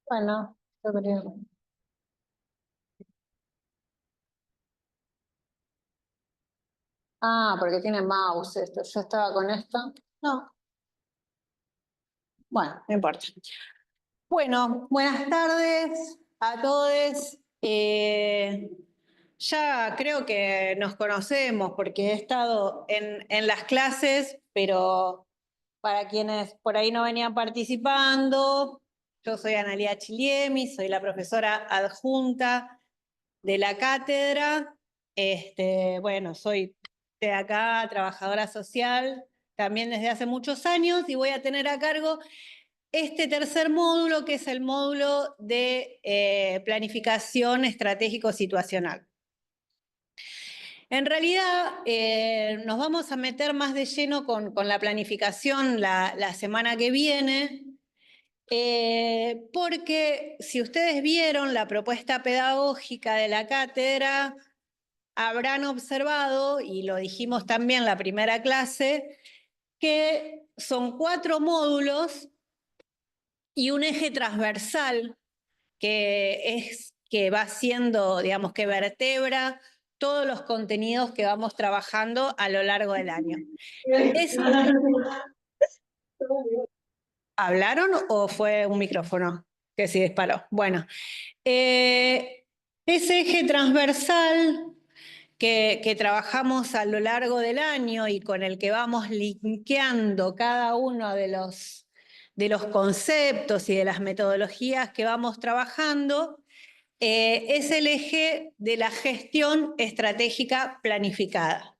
Bueno, yo creo. Ah, porque tiene mouse esto. Yo estaba con esto. No, bueno, no importa. Bueno, buenas tardes a todos. Ya creo que nos conocemos porque he estado en las clases, pero para quienes por ahí no venían participando, yo soy Analía Chiliemi, soy la profesora adjunta de la cátedra. Bueno, soy de acá, trabajadora social, también desde hace muchos años, y voy a tener a cargo este tercer módulo, que es el módulo de planificación estratégico-situacional. En realidad, nos vamos a meter más de lleno con la planificación la semana que viene, porque si ustedes vieron la propuesta pedagógica de la cátedra, habrán observado, y lo dijimos también en la primera clase, que son 4 módulos y un eje transversal que va siendo, digamos, que vertebra todos los contenidos que vamos trabajando a lo largo del año. ¿Hablaron o fue un micrófono que se disparó? Bueno, ese eje transversal que trabajamos a lo largo del año y con el que vamos linkeando cada uno de los conceptos y de las metodologías que vamos trabajando, es el eje de la gestión estratégica planificada.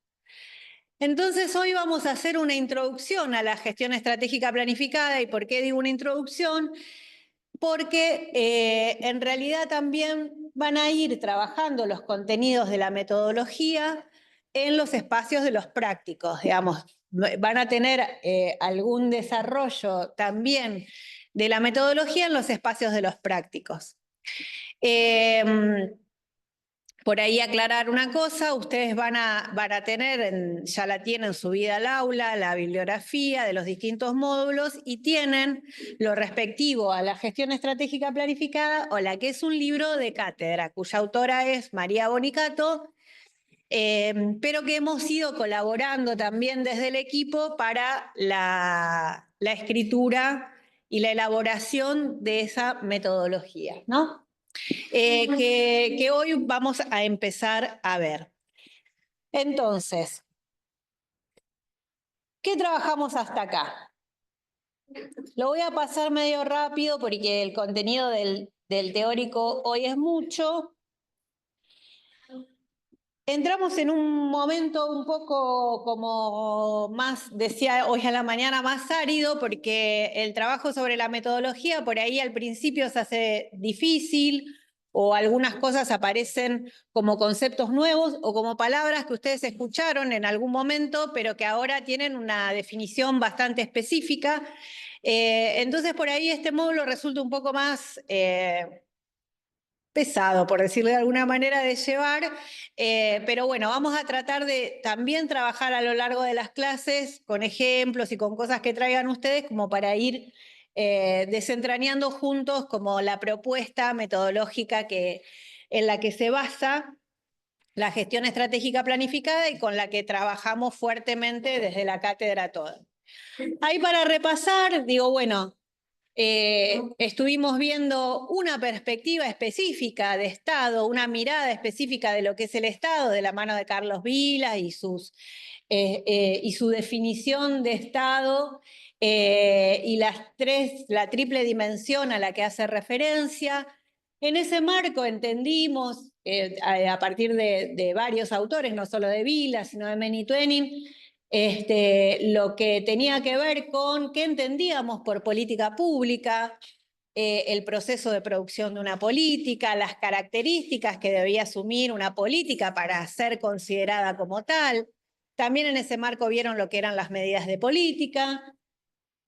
Entonces hoy vamos a hacer una introducción a la gestión estratégica planificada. ¿Y por qué digo una introducción? Porque en realidad también van a ir trabajando los contenidos de la metodología en los espacios de los prácticos, digamos. Van a tener algún desarrollo también de la metodología en los espacios de los prácticos. Por ahí aclarar una cosa, ustedes van a tener, ya la tienen subida al aula, la bibliografía de los distintos módulos, y tienen lo respectivo a la gestión estratégica planificada, o la que es un libro de cátedra, cuya autora es María Bonicato, pero que hemos ido colaborando también desde el equipo para la escritura y la elaboración de esa metodología, ¿no? Que hoy vamos a empezar a ver. Entonces, ¿qué trabajamos hasta acá? Lo voy a pasar medio rápido porque el contenido del teórico hoy es mucho. Entramos en un momento un poco como más, decía hoy a la mañana, más árido, porque el trabajo sobre la metodología por ahí al principio se hace difícil, o algunas cosas aparecen como conceptos nuevos o como palabras que ustedes escucharon en algún momento, pero que ahora tienen una definición bastante específica. Entonces por ahí este módulo resulta un poco más pesado, por decirlo de alguna manera, de llevar, pero bueno, vamos a tratar de también trabajar a lo largo de las clases con ejemplos y con cosas que traigan ustedes, como para ir desentrañando juntos como la propuesta metodológica en la que se basa la gestión estratégica planificada y con la que trabajamos fuertemente desde la cátedra toda. Ahí para repasar, digo, bueno, estuvimos viendo una perspectiva específica de Estado, una mirada específica de lo que es el Estado, de la mano de Carlos Vila y su definición de Estado, y la triple dimensión a la que hace referencia. En ese marco entendimos, a partir de varios autores, no solo de Vila, sino de Meni Tvenin, lo que tenía que ver con qué entendíamos por política pública, el proceso de producción de una política, las características que debía asumir una política para ser considerada como tal. También en ese marco vieron lo que eran las medidas de política.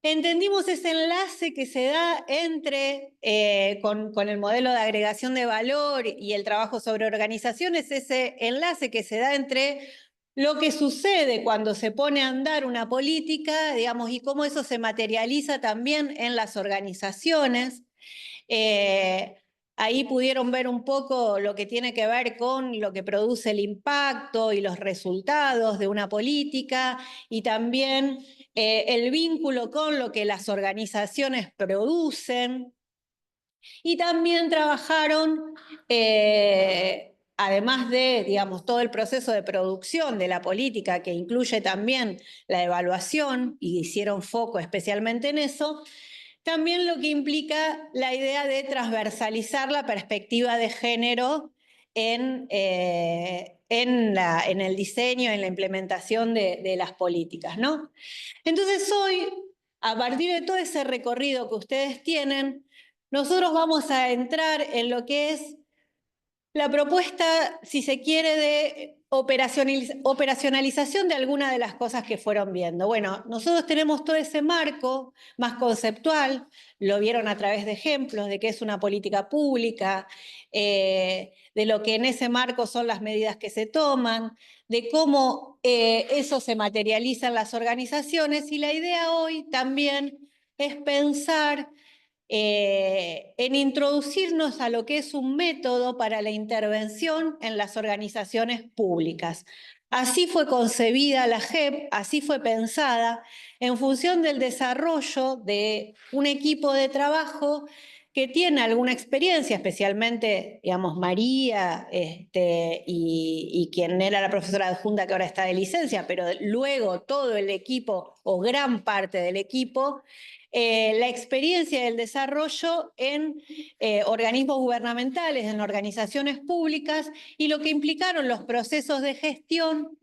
Entendimos ese enlace que se da con el modelo de agregación de valor y el trabajo sobre organizaciones, ese enlace que se da entre lo que sucede cuando se pone a andar una política, digamos, y cómo eso se materializa también en las organizaciones. Ahí pudieron ver un poco lo que tiene que ver con lo que produce el impacto y los resultados de una política y también el vínculo con lo que las organizaciones producen. Y también trabajaron, además de, digamos, todo el proceso de producción de la política, que incluye también la evaluación, y hicieron foco especialmente en eso, también lo que implica la idea de transversalizar la perspectiva de género en el diseño, en la implementación de las políticas, ¿no? Entonces hoy, a partir de todo ese recorrido que ustedes tienen, nosotros vamos a entrar en lo que es la propuesta, si se quiere, de operacionalización de algunas de las cosas que fueron viendo. Bueno, nosotros tenemos todo ese marco más conceptual, lo vieron a través de ejemplos de qué es una política pública, de lo que en ese marco son las medidas que se toman, de cómo eso se materializa en las organizaciones, y la idea hoy también es pensar en introducirnos a lo que es un método para la intervención en las organizaciones públicas. Así fue concebida la JEP, así fue pensada, en función del desarrollo de un equipo de trabajo que tiene alguna experiencia, especialmente, digamos, María y quien era la profesora adjunta que ahora está de licencia, pero luego todo el equipo o gran parte del equipo, la experiencia del desarrollo en organismos gubernamentales, en organizaciones públicas y lo que implicaron los procesos de gestión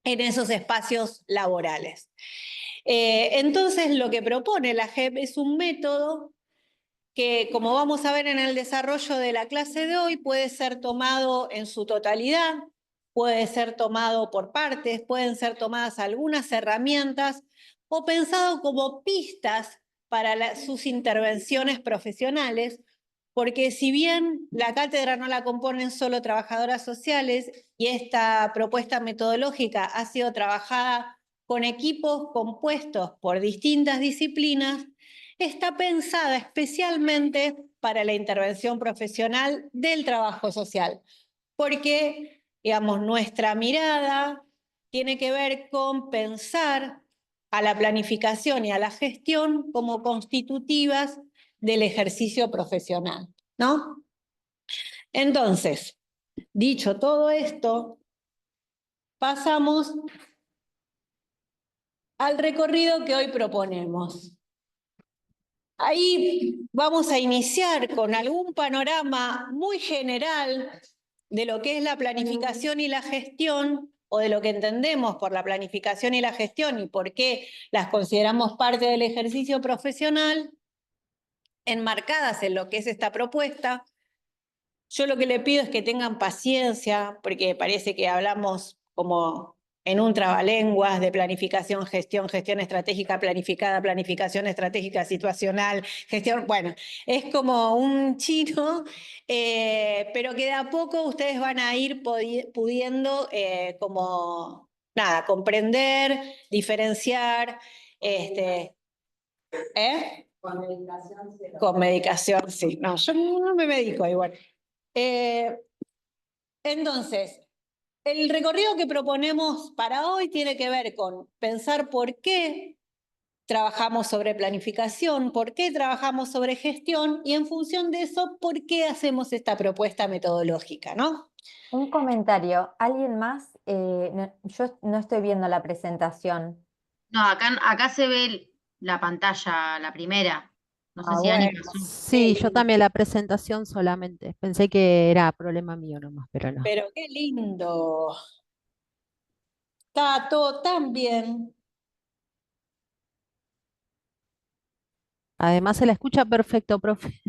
en esos espacios laborales. Entonces, lo que propone la JEP es un método que, como vamos a ver en el desarrollo de la clase de hoy, puede ser tomado en su totalidad, puede ser tomado por partes, pueden ser tomadas algunas herramientas o pensado como pistas para sus intervenciones profesionales, porque si bien la cátedra no la componen solo trabajadoras sociales y esta propuesta metodológica ha sido trabajada con equipos compuestos por distintas disciplinas, está pensada especialmente para la intervención profesional del trabajo social, porque, digamos, nuestra mirada tiene que ver con pensar a la planificación y a la gestión como constitutivas del ejercicio profesional, ¿no? Entonces, dicho todo esto, pasamos al recorrido que hoy proponemos. Ahí vamos a iniciar con algún panorama muy general de lo que es la planificación y la gestión, o de lo que entendemos por la planificación y la gestión y por qué las consideramos parte del ejercicio profesional, enmarcadas en lo que es esta propuesta. Yo lo que le pido es que tengan paciencia, porque parece que hablamos como en un trabalenguas de planificación, gestión estratégica planificada, planificación estratégica situacional, gestión, bueno, es como un chino, pero que de a poco ustedes van a ir pudiendo como, nada, comprender, diferenciar, ¿eh? Con medicación, sí. Con medicación, sí. No, yo no me medico igual. Entonces, el recorrido que proponemos para hoy tiene que ver con pensar por qué trabajamos sobre planificación, por qué trabajamos sobre gestión y en función de eso, por qué hacemos esta propuesta metodológica, ¿no? Un comentario, ¿alguien más? Yo no estoy viendo la presentación. No, acá se ve la pantalla, la primera. No sé si Ani Bueno. pasó. Sí, yo también la presentación solamente. Pensé que era problema mío nomás, pero no. Pero qué lindo. Está todo tan bien. Además se la escucha perfecto, profe.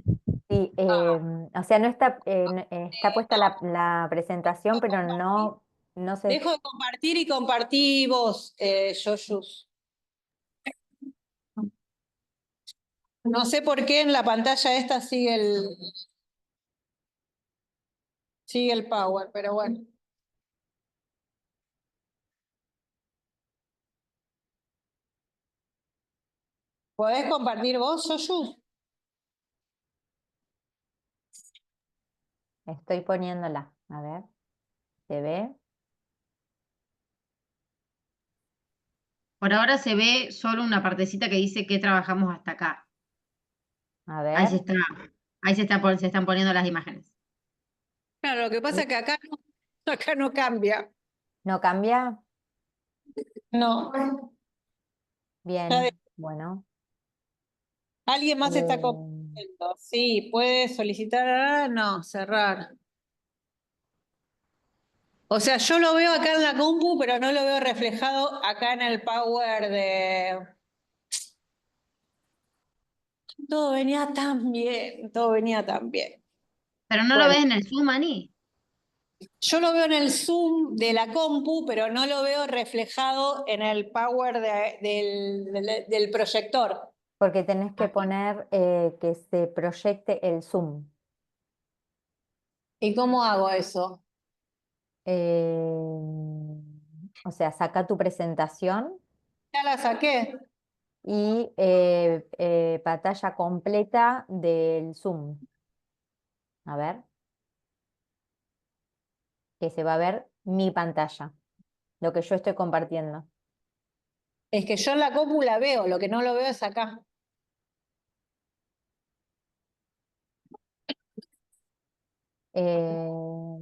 Sí, o sea, no está, está puesta la presentación, pero no se... Dejo de compartir y compartí vos, Yoyus. No sé por qué en la pantalla esta sigue el power, pero bueno. ¿Podés compartir vos, Yoyu? Estoy poniéndola. A ver, ¿se ve? Por ahora se ve solo una partecita que dice que trabajamos hasta acá. A Ahí ver. se están poniendo las imágenes. Claro, lo que pasa es que acá no cambia. ¿No cambia? No. Bien, bueno. ¿Alguien más está Eh, compartiendo? Sí, puede solicitar, no, cerrar. O sea, yo lo veo acá en la compu, pero no lo veo reflejado acá en el Power de... Todo venía tan bien, todo venía tan bien. Pero no lo Bueno, ves en el Zoom, Ani. yo lo veo en el Zoom de la compu, pero no lo veo reflejado en el Power del proyector. porque tenés que poner que se proyecte el Zoom. ¿Y cómo hago eso? O sea, saca tu presentación Ya la saqué. y pantalla completa del Zoom. A ver, que se va a ver mi pantalla, lo que yo estoy compartiendo. Es que yo en la compu la veo, lo que no lo veo es acá.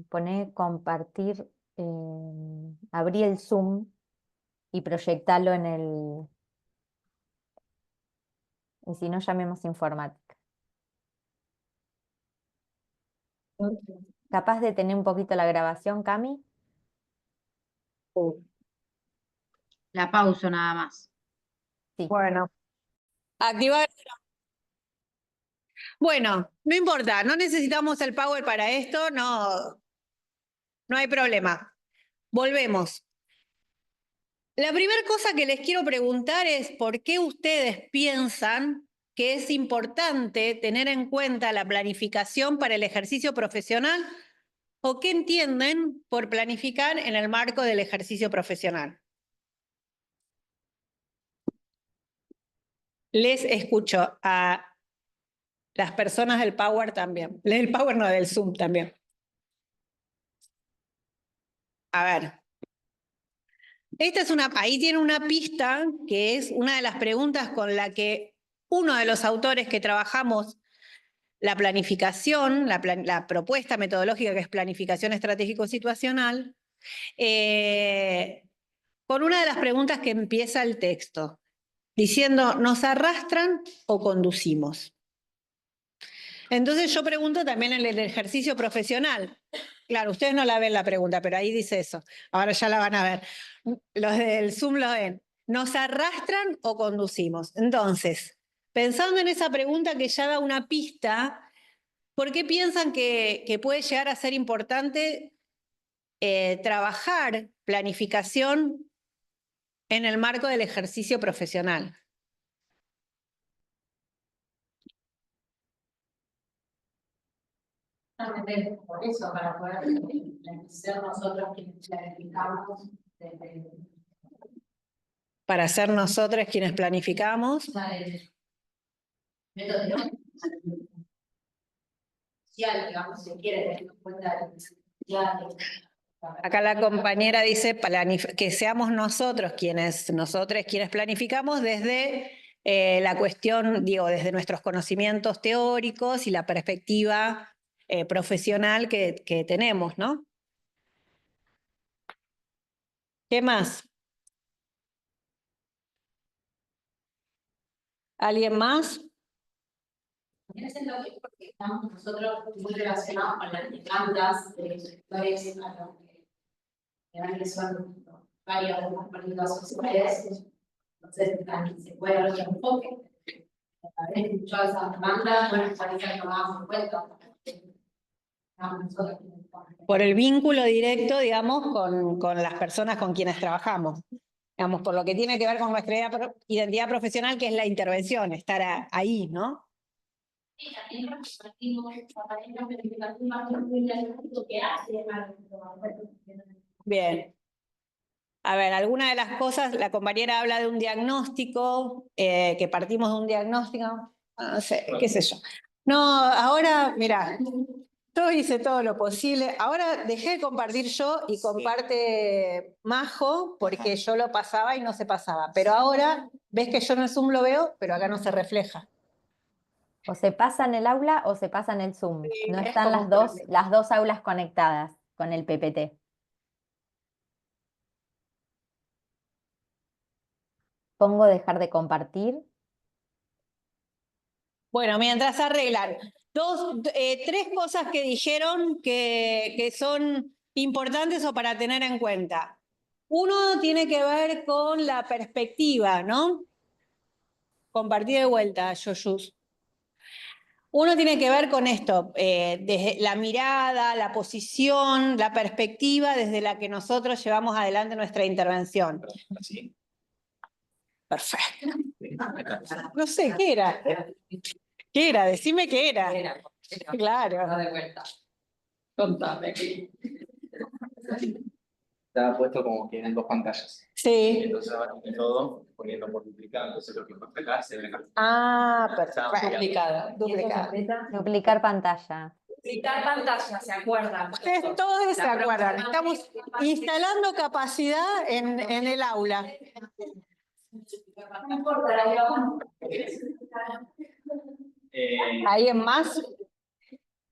Pone compartir, abrí el Zoom y proyectarlo en el, y si no, llamemos informática. ¿Capaz de tener un poquito la grabación, Cami? La pauso nada más. Sí. Bueno, activar. Bueno, no importa, no necesitamos el Power para esto, no, no hay problema. Volvemos. La primera cosa que les quiero preguntar es por qué ustedes piensan que es importante tener en cuenta la planificación para el ejercicio profesional o qué entienden por planificar en el marco del ejercicio profesional. Les escucho a las personas del Power también. Del Power no, del Zoom también. A ver. Ahí tiene una pista que es una de las preguntas con la que uno de los autores que trabajamos la planificación, la propuesta metodológica que es planificación estratégico-situacional, con una de las preguntas que empieza el texto, diciendo, ¿nos arrastran o conducimos? Entonces yo pregunto también en el ejercicio profesional. Claro, ustedes no la ven la pregunta, pero ahí dice eso. Ahora ya la van a ver. Los del Zoom lo ven. ¿Nos arrastran o conducimos? Entonces, pensando en esa pregunta que ya da una pista, ¿por qué piensan que puede llegar a ser importante trabajar planificación en el marco del ejercicio profesional? Por eso, para poder ser nosotros quienes planificamos Para ser nosotros quienes planificamos. el método social, digamos, si quiere tener en cuenta el Acá la compañera dice que seamos nosotros quienes planificamos desde la cuestión, digo, desde nuestros conocimientos teóricos y la perspectiva profesional que tenemos, ¿no? ¿Qué más? ¿Alguien más? También es lo que porque estamos nosotros muy relacionados con las demandas de los sectores a los que generalmente son varios de los partidos sociales. Entonces, también se puede dar otro enfoque. Haber escuchado esas demandas, bueno, parece que tomadas en cuenta. Por el vínculo directo, digamos, con las personas con quienes trabajamos. Digamos, por lo que tiene que ver con nuestra identidad profesional, que es la intervención, estar ahí, ¿no? Sí, también compartimos la verificación más que hace. Bien. A ver, algunas de las cosas, la compañera habla de un diagnóstico, que partimos de un diagnóstico, no sé, qué sé yo. No, ahora, mira, yo hice todo lo posible. Ahora dejé de compartir yo y comparte Majo, porque yo lo pasaba y no se pasaba. Pero ahora, ves que yo en el Zoom lo veo, pero acá no se refleja. O se pasa en el aula o se pasa en el Zoom. Sí, No es están como las dos aulas conectadas con el PPT. Pongo dejar de compartir. Bueno, mientras arreglan, tres cosas que dijeron que son importantes o para tener en cuenta. Uno tiene que ver con la perspectiva, ¿no? Compartí de vuelta, Yoyus. Uno tiene que ver con esto, desde la mirada, la posición, la perspectiva desde la que nosotros llevamos adelante nuestra intervención. ¿Así? Perfecto. No sé, ¿qué era? ¿Qué era? Decime qué era. Claro. de vuelta. Contame. Estaba puesto como que eran dos pantallas. Sí. Entonces ahora todo poniendo por duplicado, entonces lo que pasa acá se ve acá. Ah, perfecto. Duplicada. Duplicada. Duplicar pantalla. Duplicar pantalla, ¿se acuerdan? Ustedes todos se acuerdan. Estamos instalando capacidad en el aula. No importa, la grabamos. ¿Ahí en más?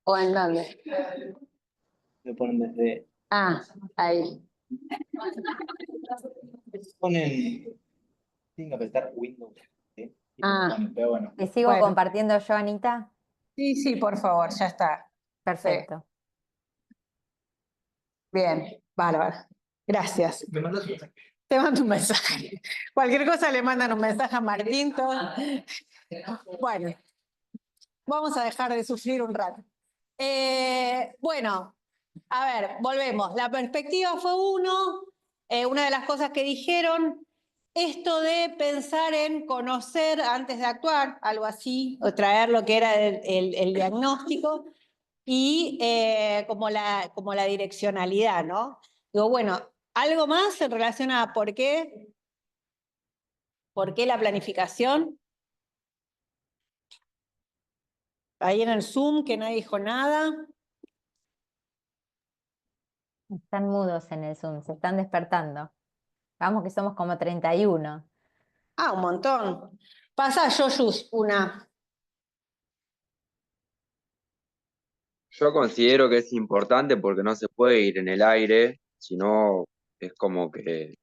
¿O en dónde? Lo ponen desde. Ah, ahí. Ponen. Tienen que apretar Windows. ¿Sí? Y lo Ah. ponen, pero bueno. ¿Te sigo Bueno. compartiendo yo, Anita? Sí, sí, por favor, ya está. Perfecto. Bien, bárbaro. Gracias. Me mandas un mensaje. Te mando un mensaje. Cualquier cosa le mandan un mensaje a Martín. Todo. Bueno, vamos a dejar de sufrir un rato. Bueno, a ver, volvemos. La perspectiva fue una de las cosas que dijeron, esto de pensar en conocer antes de actuar, algo así, o traer lo que era el diagnóstico, y como la direccionalidad, ¿no? Digo, bueno, algo más en relación a por qué la planificación. Ahí en el Zoom, que nadie dijo nada. Están mudos en el Zoom, se están despertando. Vamos que somos como 31. Ah, un montón. Pasa, Yoyus, una. Yo considero que es importante porque no se puede ir en el aire, sino es como que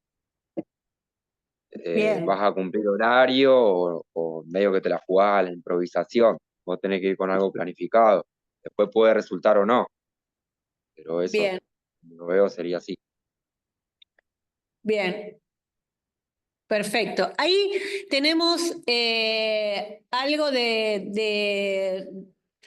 Bien. vas a cumplir horario o medio que te la jugás a la improvisación. Vos tenés que ir con algo planificado. Después puede resultar o no, pero eso Bien, lo veo sería así. bien. Perfecto. Ahí tenemos algo de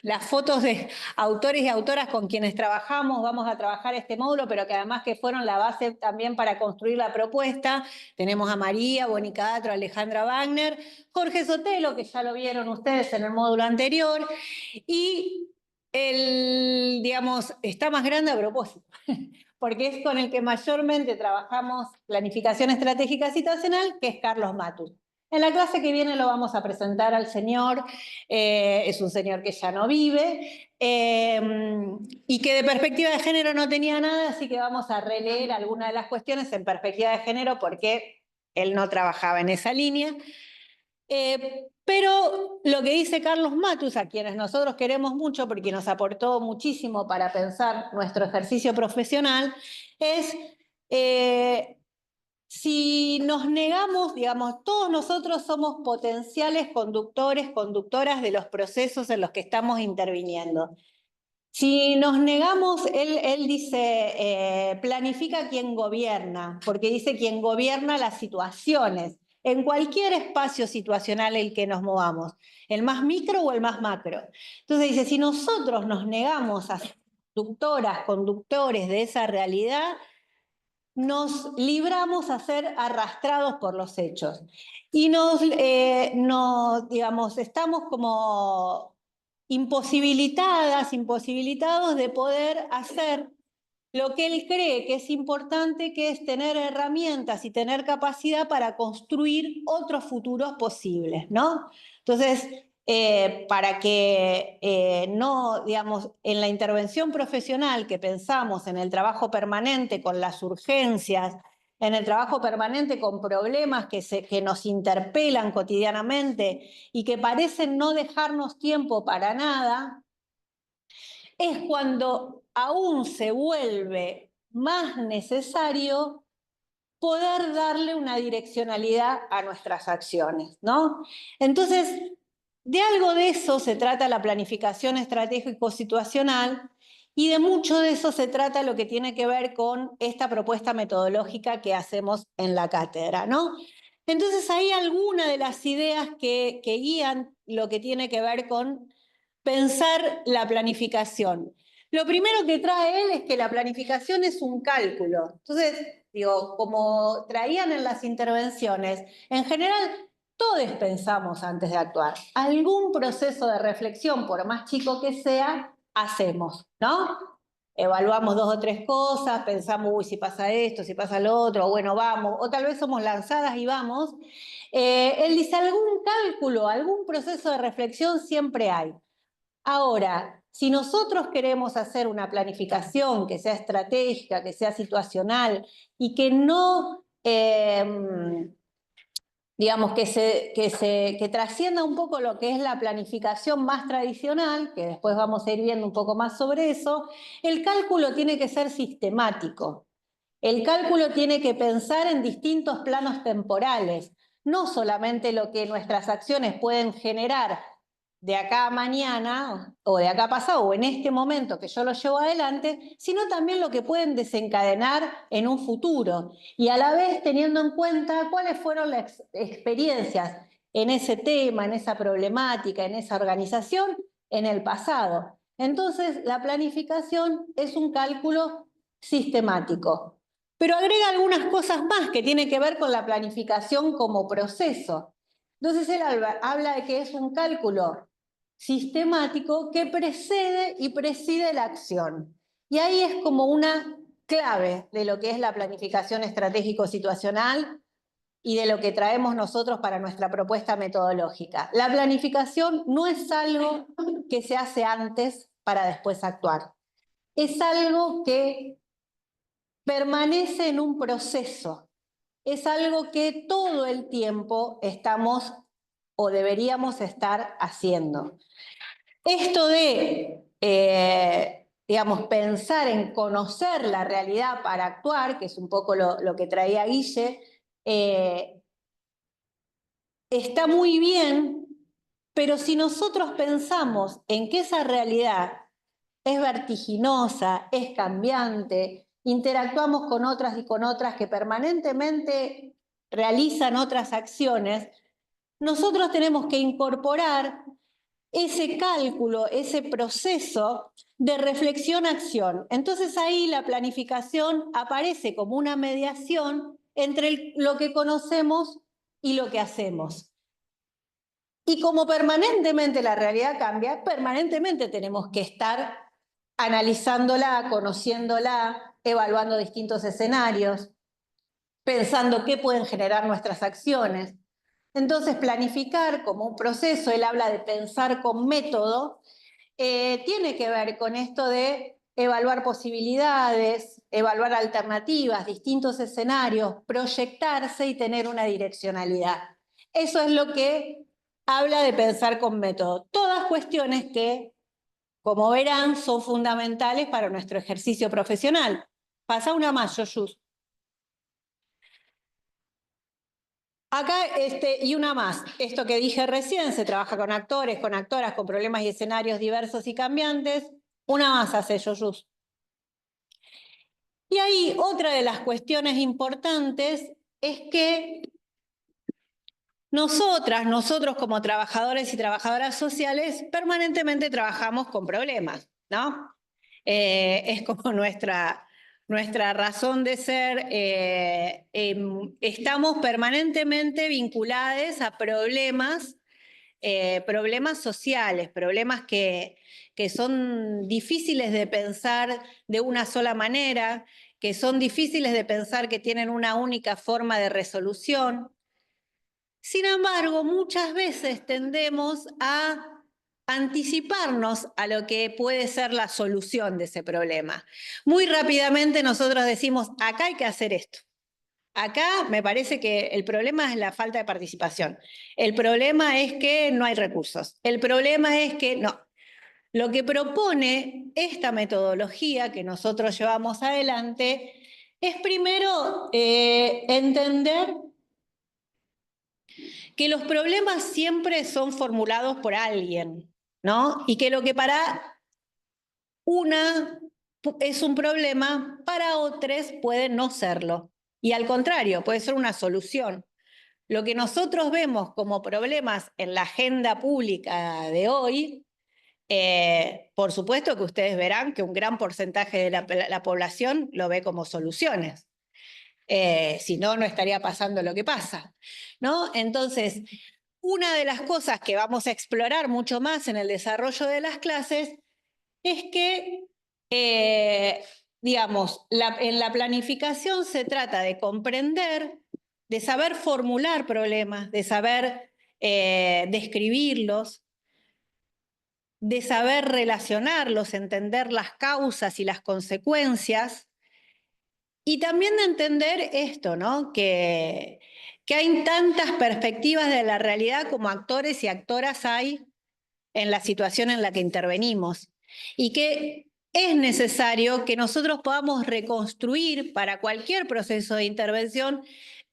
las fotos de autores y autoras con quienes trabajamos. Vamos a trabajar este módulo, pero que además que fueron la base también para construir la propuesta. Tenemos a María Bonicatro, Alejandra Wagner, Jorge Sotelo, que ya lo vieron ustedes en el módulo anterior, y digamos, está más grande a propósito, porque es con el que mayormente trabajamos planificación estratégica situacional, que es Carlos Matus. En la clase que viene lo vamos a presentar al señor, es un señor que ya no vive, y que de perspectiva de género no tenía nada, así que vamos a releer algunas de las cuestiones en perspectiva de género porque él no trabajaba en esa línea. Pero lo que dice Carlos Matus, a quienes nosotros queremos mucho porque nos aportó muchísimo para pensar nuestro ejercicio profesional, es si nos negamos, digamos, todos nosotros somos potenciales conductores, conductoras de los procesos en los que estamos interviniendo. Si nos negamos, él dice, planifica quien gobierna, porque dice quien gobierna las situaciones, en cualquier espacio situacional en el que nos movamos, el más micro o el más macro. Entonces dice, si nosotros nos negamos a ser conductoras, conductores de esa realidad, nos libramos a ser arrastrados por los hechos. Y digamos, estamos como imposibilitados de poder hacer lo que él cree que es importante, que es tener herramientas y tener capacidad para construir otros futuros posibles, ¿no? Entonces, para que no, digamos, en la intervención profesional que pensamos en el trabajo permanente con las urgencias, en el trabajo permanente con problemas que nos interpelan cotidianamente y que parecen no dejarnos tiempo para nada, es cuando aún se vuelve más necesario poder darle una direccionalidad a nuestras acciones, ¿no? Entonces, de algo de eso se trata la planificación estratégico-situacional y de mucho de eso se trata lo que tiene que ver con esta propuesta metodológica que hacemos en la cátedra, ¿no? Entonces, hay algunas de las ideas que guían lo que tiene que ver con pensar la planificación. Lo primero que trae él es que la planificación es un cálculo. Entonces, digo, como traían en las intervenciones, en general todos pensamos antes de actuar. Algún proceso de reflexión, por más chico que sea, hacemos, ¿no? Evaluamos 2 o 3 cosas, pensamos, uy, si pasa esto, si pasa lo otro, bueno, vamos, o tal vez somos lanzadas y vamos. Él dice, algún cálculo, algún proceso de reflexión siempre hay. Ahora, si nosotros queremos hacer una planificación que sea estratégica, que sea situacional y que no, digamos, que trascienda un poco lo que es la planificación más tradicional, que después vamos a ir viendo un poco más sobre eso, el cálculo tiene que ser sistemático. El cálculo tiene que pensar en distintos planos temporales, no solamente lo que nuestras acciones pueden generar de acá a mañana o de acá a pasado o en este momento que yo lo llevo adelante, sino también lo que pueden desencadenar en un futuro y a la vez teniendo en cuenta cuáles fueron las experiencias en ese tema, en esa problemática, en esa organización en el pasado. Entonces, la planificación es un cálculo sistemático, pero agrega algunas cosas más que tienen que ver con la planificación como proceso. Entonces, él habla de que es un cálculo sistemático que precede y preside la acción. Y ahí es como una clave de lo que es la planificación estratégico-situacional y de lo que traemos nosotros para nuestra propuesta metodológica. La planificación no es algo que se hace antes para después actuar. Es algo que permanece en un proceso. Es algo que todo el tiempo estamos o deberíamos estar haciendo. Esto de, digamos, pensar en conocer la realidad para actuar, que es un poco lo que traía Guille, está muy bien, pero si nosotros pensamos en que esa realidad es vertiginosa, es cambiante, interactuamos con otras y con otras que permanentemente realizan otras acciones, nosotros tenemos que incorporar ese cálculo, ese proceso de reflexión-acción. Entonces ahí la planificación aparece como una mediación entre lo que conocemos y lo que hacemos. Y como permanentemente la realidad cambia, permanentemente tenemos que estar analizándola, conociéndola, evaluando distintos escenarios, pensando qué pueden generar nuestras acciones. Entonces, planificar como un proceso, él habla de pensar con método, tiene que ver con esto de evaluar posibilidades, evaluar alternativas, distintos escenarios, proyectarse y tener una direccionalidad. Eso es lo que habla de pensar con método. Todas cuestiones que, como verán, son fundamentales para nuestro ejercicio profesional. Pasa una más, Yoyus. Acá, y una más, esto que dije recién, se trabaja con actores, con actoras, con problemas y escenarios diversos y cambiantes. Una más hace Yoyus. Y ahí otra de las cuestiones importantes es que nosotros como trabajadores y trabajadoras sociales, permanentemente trabajamos con problemas, ¿no? Es como nuestra razón de ser, estamos permanentemente vinculados a problemas problemas sociales, problemas que son difíciles de pensar de una sola manera, que son difíciles de pensar que tienen una única forma de resolución. Sin embargo, muchas veces tendemos a anticiparnos a lo que puede ser la solución de ese problema. Muy rápidamente nosotros decimos, acá hay que hacer esto. Acá me parece que el problema es la falta de participación. El problema es que no hay recursos. El problema es que no. Lo que propone esta metodología que nosotros llevamos adelante es primero entender que los problemas siempre son formulados por alguien, ¿no? Y que lo que para una es un problema, para otros puede no serlo. Y al contrario, puede ser una solución. Lo que nosotros vemos como problemas en la agenda pública de hoy, por supuesto que ustedes verán que un gran porcentaje de la población lo ve como soluciones. Si no, no estaría pasando lo que pasa, ¿no? Entonces, una de las cosas que vamos a explorar mucho más en el desarrollo de las clases es que, digamos, en la planificación se trata de comprender, de saber formular problemas, de saber describirlos, de saber relacionarlos, entender las causas y las consecuencias, y también de entender esto, ¿no? Que hay tantas perspectivas de la realidad como actores y actoras hay en la situación en la que intervenimos. Y que es necesario que nosotros podamos reconstruir para cualquier proceso de intervención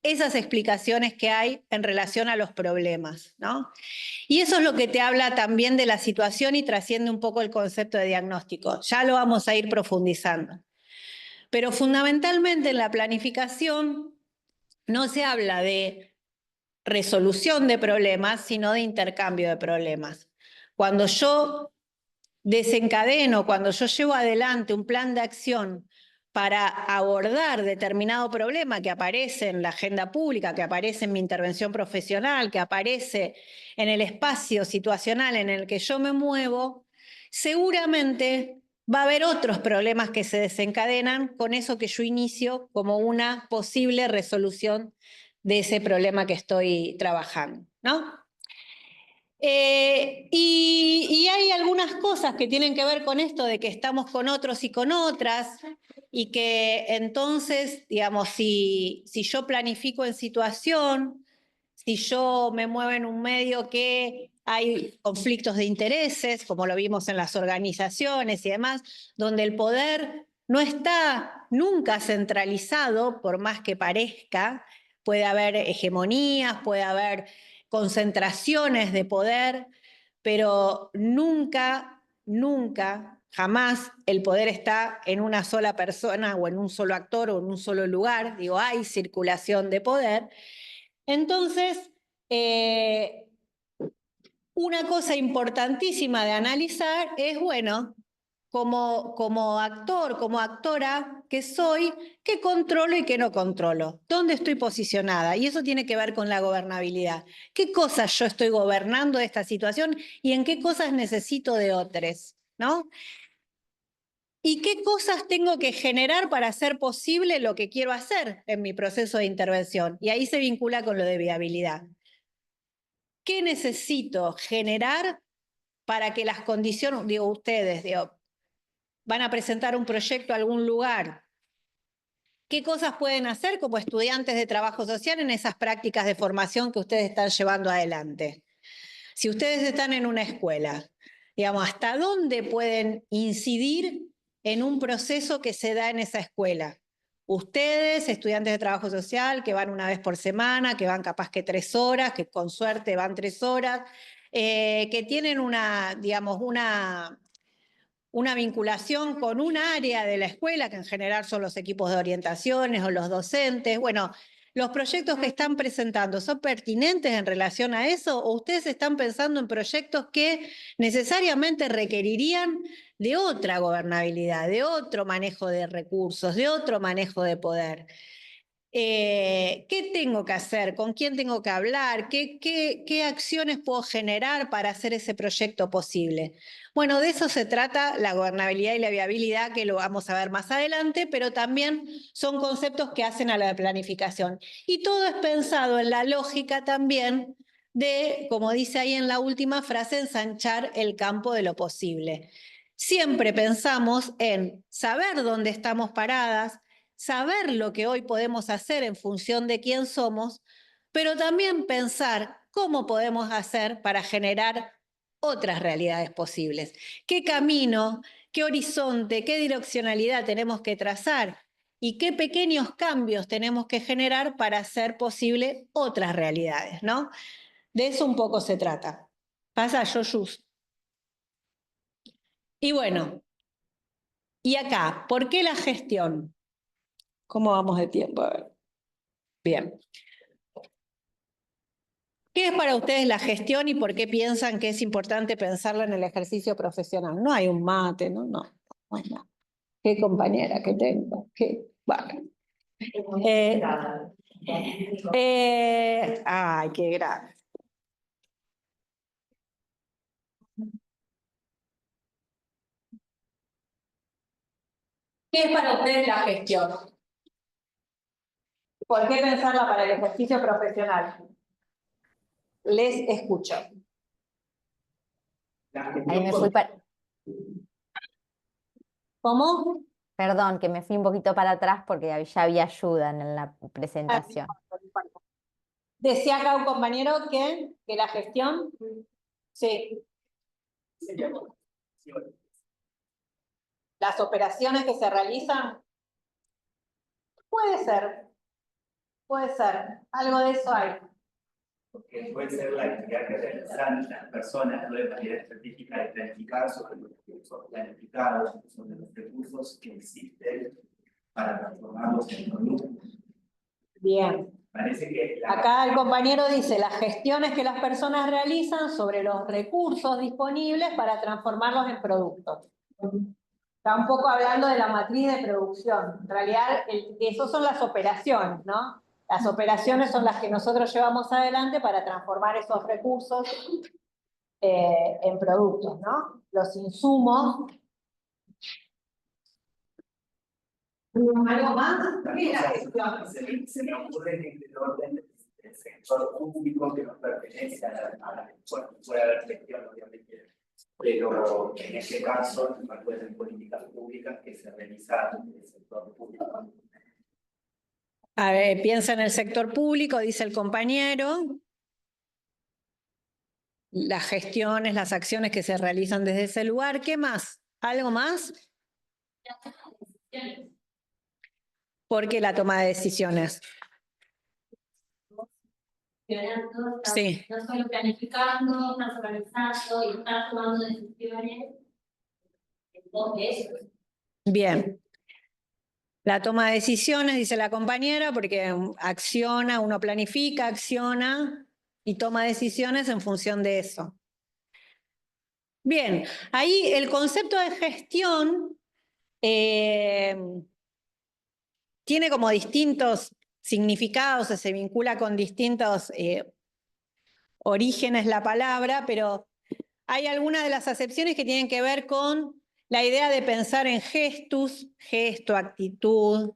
esas explicaciones que hay en relación a los problemas, ¿no? Y eso es lo que te habla también de la situación y trasciende un poco el concepto de diagnóstico. Ya lo vamos a ir profundizando. Pero fundamentalmente en la planificación no se habla de resolución de problemas, sino de intercambio de problemas. Cuando yo desencadeno, cuando yo llevo adelante un plan de acción para abordar determinado problema que aparece en la agenda pública, que aparece en mi intervención profesional, que aparece en el espacio situacional en el que yo me muevo, seguramente va a haber otros problemas que se desencadenan con eso que yo inicio como una posible resolución de ese problema que estoy trabajando, ¿no? Y hay algunas cosas que tienen que ver con esto de que estamos con otros y con otras, y que entonces, digamos, si yo planifico en situación, si yo me muevo en un medio que hay conflictos de intereses, como lo vimos en las organizaciones y demás, donde el poder no está nunca centralizado, por más que parezca, puede haber hegemonías, puede haber concentraciones de poder, pero nunca, nunca, jamás el poder está en una sola persona o en un solo actor o en un solo lugar, digo, hay circulación de poder. Entonces, una cosa importantísima de analizar es, bueno, como actor, como actora que soy, qué controlo y qué no controlo, dónde estoy posicionada. Y eso tiene que ver con la gobernabilidad. ¿Qué cosas yo estoy gobernando de esta situación y en qué cosas necesito de otros, ¿no? ¿Y qué cosas tengo que generar para hacer posible lo que quiero hacer en mi proceso de intervención? Y ahí se vincula con lo de viabilidad. ¿Qué necesito generar para que las condiciones, digo, ustedes, digo, van a presentar un proyecto a algún lugar? ¿Qué cosas pueden hacer como estudiantes de trabajo social en esas prácticas de formación que ustedes están llevando adelante? Si ustedes están en una escuela, digamos, ¿hasta dónde pueden incidir en un proceso que se da en esa escuela? Ustedes, estudiantes de trabajo social, que van una vez por semana, que van capaz que 3 horas, que con suerte van 3 horas, que tienen digamos, una vinculación con un área de la escuela, que en general son los equipos de orientaciones o los docentes. Bueno, ¿los proyectos que están presentando son pertinentes en relación a eso? ¿O ustedes están pensando en proyectos que necesariamente requerirían de otra gobernabilidad, de otro manejo de recursos, de otro manejo de poder? ¿Qué tengo que hacer? ¿Con quién tengo que hablar? ¿Qué acciones puedo generar para hacer ese proyecto posible? Bueno, de eso se trata la gobernabilidad y la viabilidad, que lo vamos a ver más adelante, pero también son conceptos que hacen a la planificación. Y todo es pensado en la lógica también de, como dice ahí en la última frase, ensanchar el campo de lo posible. Siempre pensamos en saber dónde estamos paradas, saber lo que hoy podemos hacer en función de quién somos, pero también pensar cómo podemos hacer para generar otras realidades posibles. ¿Qué camino, qué horizonte, qué direccionalidad tenemos que trazar y qué pequeños cambios tenemos que generar para hacer posible otras realidades, ¿no? De eso un poco se trata. Pasa, Yoyus. Y bueno, y acá, ¿por qué la gestión? ¿Cómo vamos de tiempo? A ver. Bien. ¿Qué es para ustedes la gestión y por qué piensan que es importante pensarla en el ejercicio profesional? No hay un mate, ¿no? No, no hay nada. ¿Qué compañera que tengo? ¿Qué? Bueno. Ay, qué grave. ¿Qué es para ustedes la gestión? ¿Por qué pensarla para el ejercicio profesional? Les escucho. Ahí me fui ¿Cómo? Perdón, que me fui un poquito para atrás porque ya había ayuda en la presentación. Decía acá un compañero que la gestión, sí, las operaciones que se realizan, puede ser, algo de eso hay. Porque puede ser la actividad que realizan las personas, ¿no? De manera estratégica de planificar sobre los recursos planificados, sobre los recursos que existen para transformarlos en productos. Bien. Parece que Acá el compañero dice las gestiones que las personas realizan sobre los recursos disponibles para transformarlos en productos. Está un poco hablando de la matriz de producción. En realidad, esos son las operaciones, ¿no? Las operaciones son las que nosotros llevamos adelante para transformar esos recursos en productos, ¿no? Los insumos. ¿Algo más? ¿Qué es la gestión? se me ocurre en el orden del sector público que nos pertenece a la bueno, puede haber gestión, obviamente, pero en este caso nos pueden políticas públicas que se realizan en el sector público. A ver, piensa en el sector público, dice el compañero. Las gestiones, las acciones que se realizan desde ese lugar. ¿Qué más? ¿Algo más? ¿Por qué la toma de decisiones? Sí. No solo planificando, estás organizando y estás tomando decisiones en pos de eso. Bien. La toma de decisiones, dice la compañera, porque acciona, uno planifica, acciona y toma decisiones en función de eso. Bien, ahí el concepto de gestión tiene como distintos significados, se vincula con distintos orígenes la palabra, pero hay algunas de las acepciones que tienen que ver con la idea de pensar en gestus, gesto, actitud.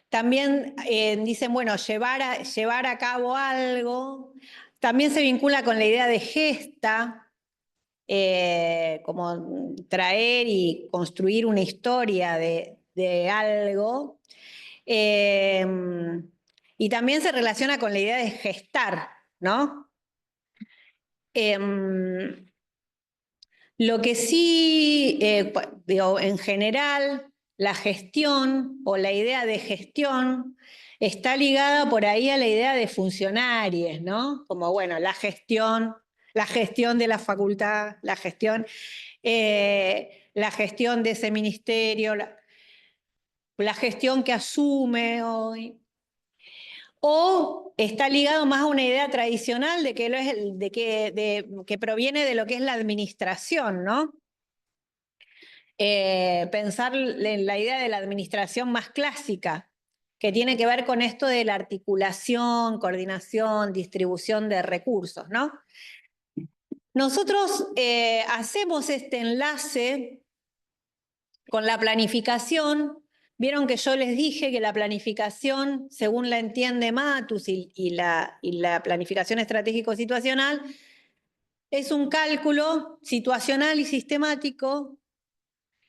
También dicen, bueno, llevar a cabo algo. También se vincula con la idea de gesta, como traer y construir una historia de algo. Y también se relaciona con la idea de gestar, ¿no? Lo que sí, digo, en general, la gestión o la idea de gestión está ligada por ahí a la idea de funcionarios, ¿no? Como, bueno, la gestión de la facultad, la gestión de ese ministerio, la gestión que asume hoy. O está ligado más a una idea tradicional de que proviene de lo que es la administración, ¿no? Pensar en la idea de la administración más clásica, que tiene que ver con esto de la articulación, coordinación, distribución de recursos, ¿no? Nosotros hacemos este enlace con la planificación. Vieron que yo les dije que la planificación, según la entiende Matus y la planificación estratégico-situacional, es un cálculo situacional y sistemático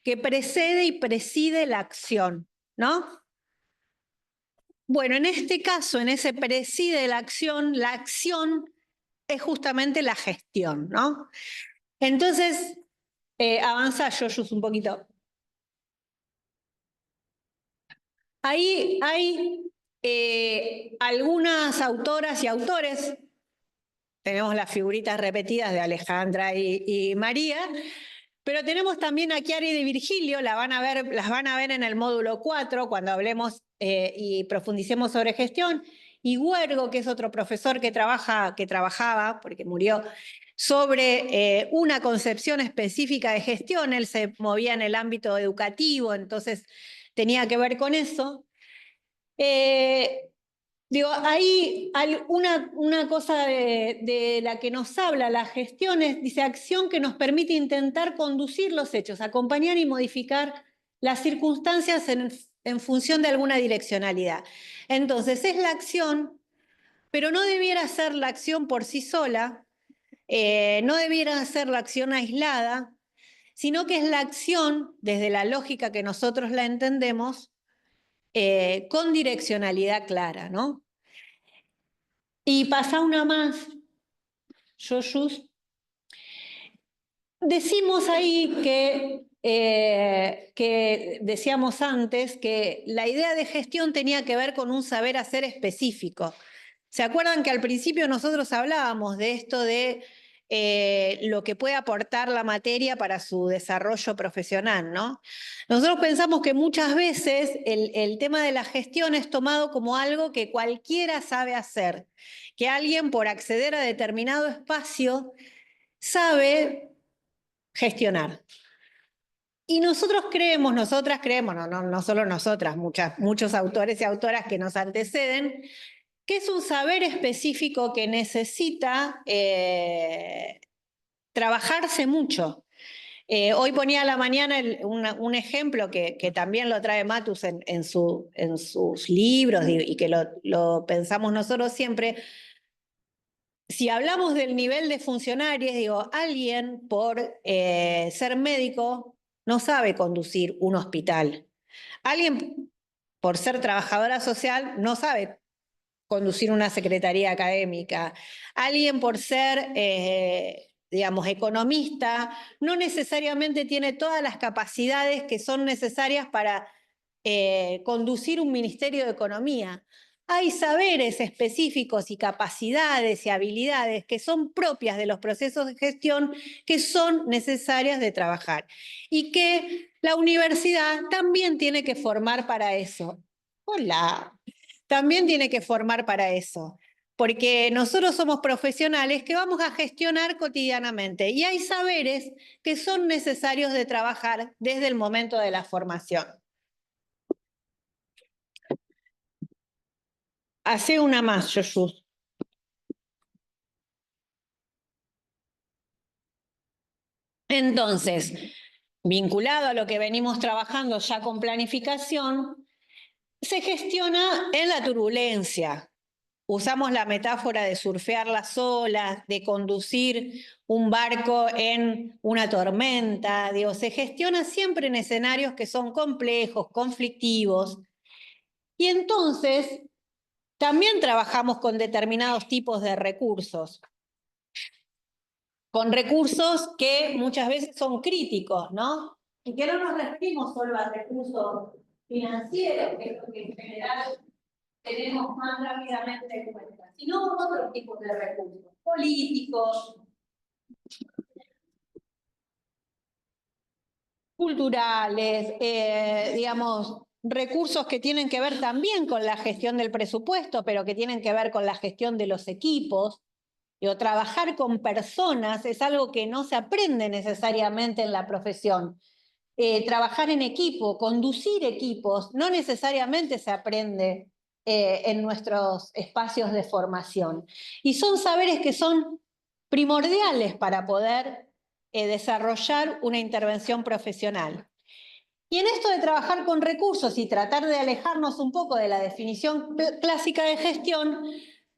que precede y preside la acción, ¿no? Bueno, en este caso, en ese preside la acción es justamente la gestión, ¿no? Entonces, avanza Yoyus un poquito. Ahí hay algunas autoras y autores, tenemos las figuritas repetidas de Alejandra y María, pero tenemos también a Chiara y de Virgilio, las van a ver en el módulo 4 cuando hablemos y profundicemos sobre gestión, y Huergo, que es otro profesor que trabajaba, porque murió, sobre una concepción específica de gestión. Él se movía en el ámbito educativo, entonces tenía que ver con eso. Digo, hay una cosa de la que nos habla la gestión, dice, acción que nos permite intentar conducir los hechos, acompañar y modificar las circunstancias en función de alguna direccionalidad. Entonces, es la acción, pero no debiera ser la acción por sí sola, no debiera ser la acción aislada, sino que es la acción, desde la lógica que nosotros la entendemos, con direccionalidad clara, ¿no? Y pasa una más, Yoyus. Decimos ahí que decíamos antes que la idea de gestión tenía que ver con un saber hacer específico. ¿Se acuerdan que al principio nosotros hablábamos de esto de lo que puede aportar la materia para su desarrollo profesional, ¿no? Nosotros pensamos que muchas veces el tema de la gestión es tomado como algo que cualquiera sabe hacer, que alguien por acceder a determinado espacio sabe gestionar. Y nosotras creemos, no solo nosotras, muchos autores y autoras que nos anteceden, que es un saber específico que necesita trabajarse mucho. Hoy ponía a la mañana un ejemplo que también lo trae Matus en sus libros y que lo pensamos nosotros siempre. Si hablamos del nivel de funcionarios, digo, alguien por ser médico no sabe conducir un hospital. Alguien por ser trabajadora social no sabe conducir una secretaría académica. Alguien por ser, digamos, economista no necesariamente tiene todas las capacidades que son necesarias para conducir un ministerio de economía. Hay saberes específicos y capacidades y habilidades que son propias de los procesos de gestión que son necesarias de trabajar y que la universidad también tiene que formar para eso. Hola, también tiene que formar para eso, porque nosotros somos profesionales que vamos a gestionar cotidianamente y hay saberes que son necesarios de trabajar desde el momento de la formación. Hace una más, Yoyus. Entonces, vinculado a lo que venimos trabajando ya con planificación, se gestiona en la turbulencia. Usamos la metáfora de surfear las olas, de conducir un barco en una tormenta. Digo, se gestiona siempre en escenarios que son complejos, conflictivos. Y entonces, también trabajamos con determinados tipos de recursos. Con recursos que muchas veces son críticos, ¿no? Y que no nos referimos solo a recursos financieros, que es lo que en general tenemos más rápidamente en cuenta, sino otros tipos de recursos, políticos, culturales, digamos, recursos que tienen que ver también con la gestión del presupuesto, pero que tienen que ver con la gestión de los equipos. Trabajar con personas es algo que no se aprende necesariamente en la profesión. trabajar en equipo, conducir equipos, no necesariamente se aprende en nuestros espacios de formación. Y son saberes que son primordiales para poder desarrollar una intervención profesional. Y en esto de trabajar con recursos y tratar de alejarnos un poco de la definición clásica de gestión,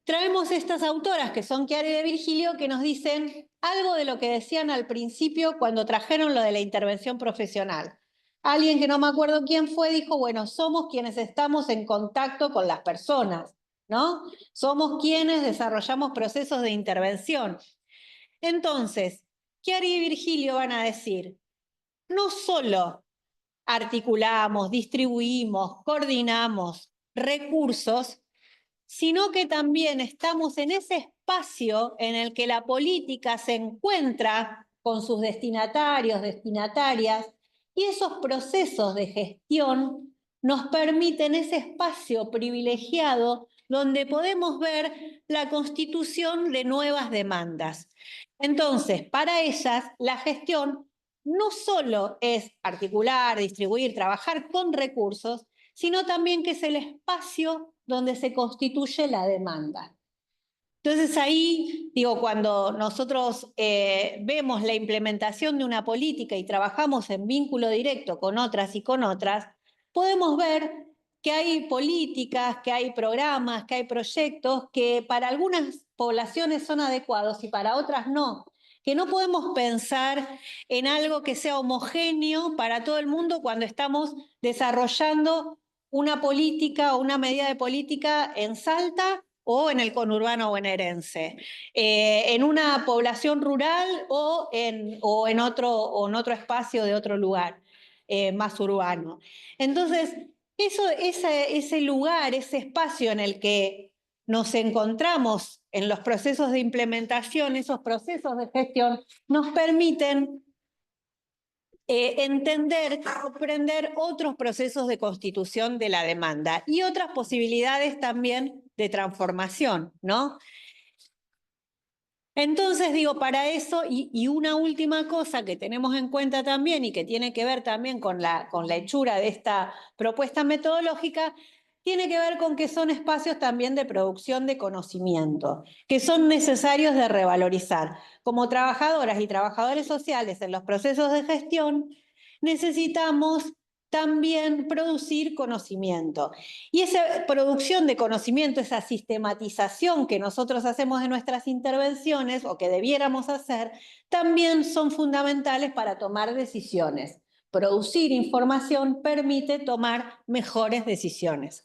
traemos estas autoras que son Chiara y de Virgilio, que nos dicen algo de lo que decían al principio cuando trajeron lo de la intervención profesional. Alguien que no me acuerdo quién fue dijo, bueno, somos quienes estamos en contacto con las personas, ¿no? Somos quienes desarrollamos procesos de intervención. Entonces, Chiara y Virgilio van a decir, no solo articulamos, distribuimos, coordinamos recursos, sino que también estamos en ese espacio en el que la política se encuentra con sus destinatarios, destinatarias, y esos procesos de gestión nos permiten ese espacio privilegiado donde podemos ver la constitución de nuevas demandas. Entonces, para ellas, la gestión no solo es articular, distribuir, trabajar con recursos, sino también que es el espacio donde se constituye la demanda. Entonces ahí, digo, cuando nosotros vemos la implementación de una política y trabajamos en vínculo directo con otras y con otras, podemos ver que hay políticas, que hay programas, que hay proyectos que para algunas poblaciones son adecuados y para otras no. Que no podemos pensar en algo que sea homogéneo para todo el mundo cuando estamos desarrollando una política o una medida de política en Salta o en el conurbano bonaerense, en una población rural o en otro espacio de otro lugar más urbano. Entonces, ese lugar, ese espacio en el que nos encontramos en los procesos de implementación, esos procesos de gestión, nos permiten entender, comprender otros procesos de constitución de la demanda y otras posibilidades también de transformación, ¿no? Entonces, digo, para eso, y una última cosa que tenemos en cuenta también y que tiene que ver también con la hechura de esta propuesta metodológica, tiene que ver con que son espacios también de producción de conocimiento, que son necesarios de revalorizar. Como trabajadoras y trabajadores sociales en los procesos de gestión, necesitamos también producir conocimiento. Y esa producción de conocimiento, esa sistematización que nosotros hacemos de nuestras intervenciones o que debiéramos hacer, también son fundamentales para tomar decisiones. Producir información permite tomar mejores decisiones.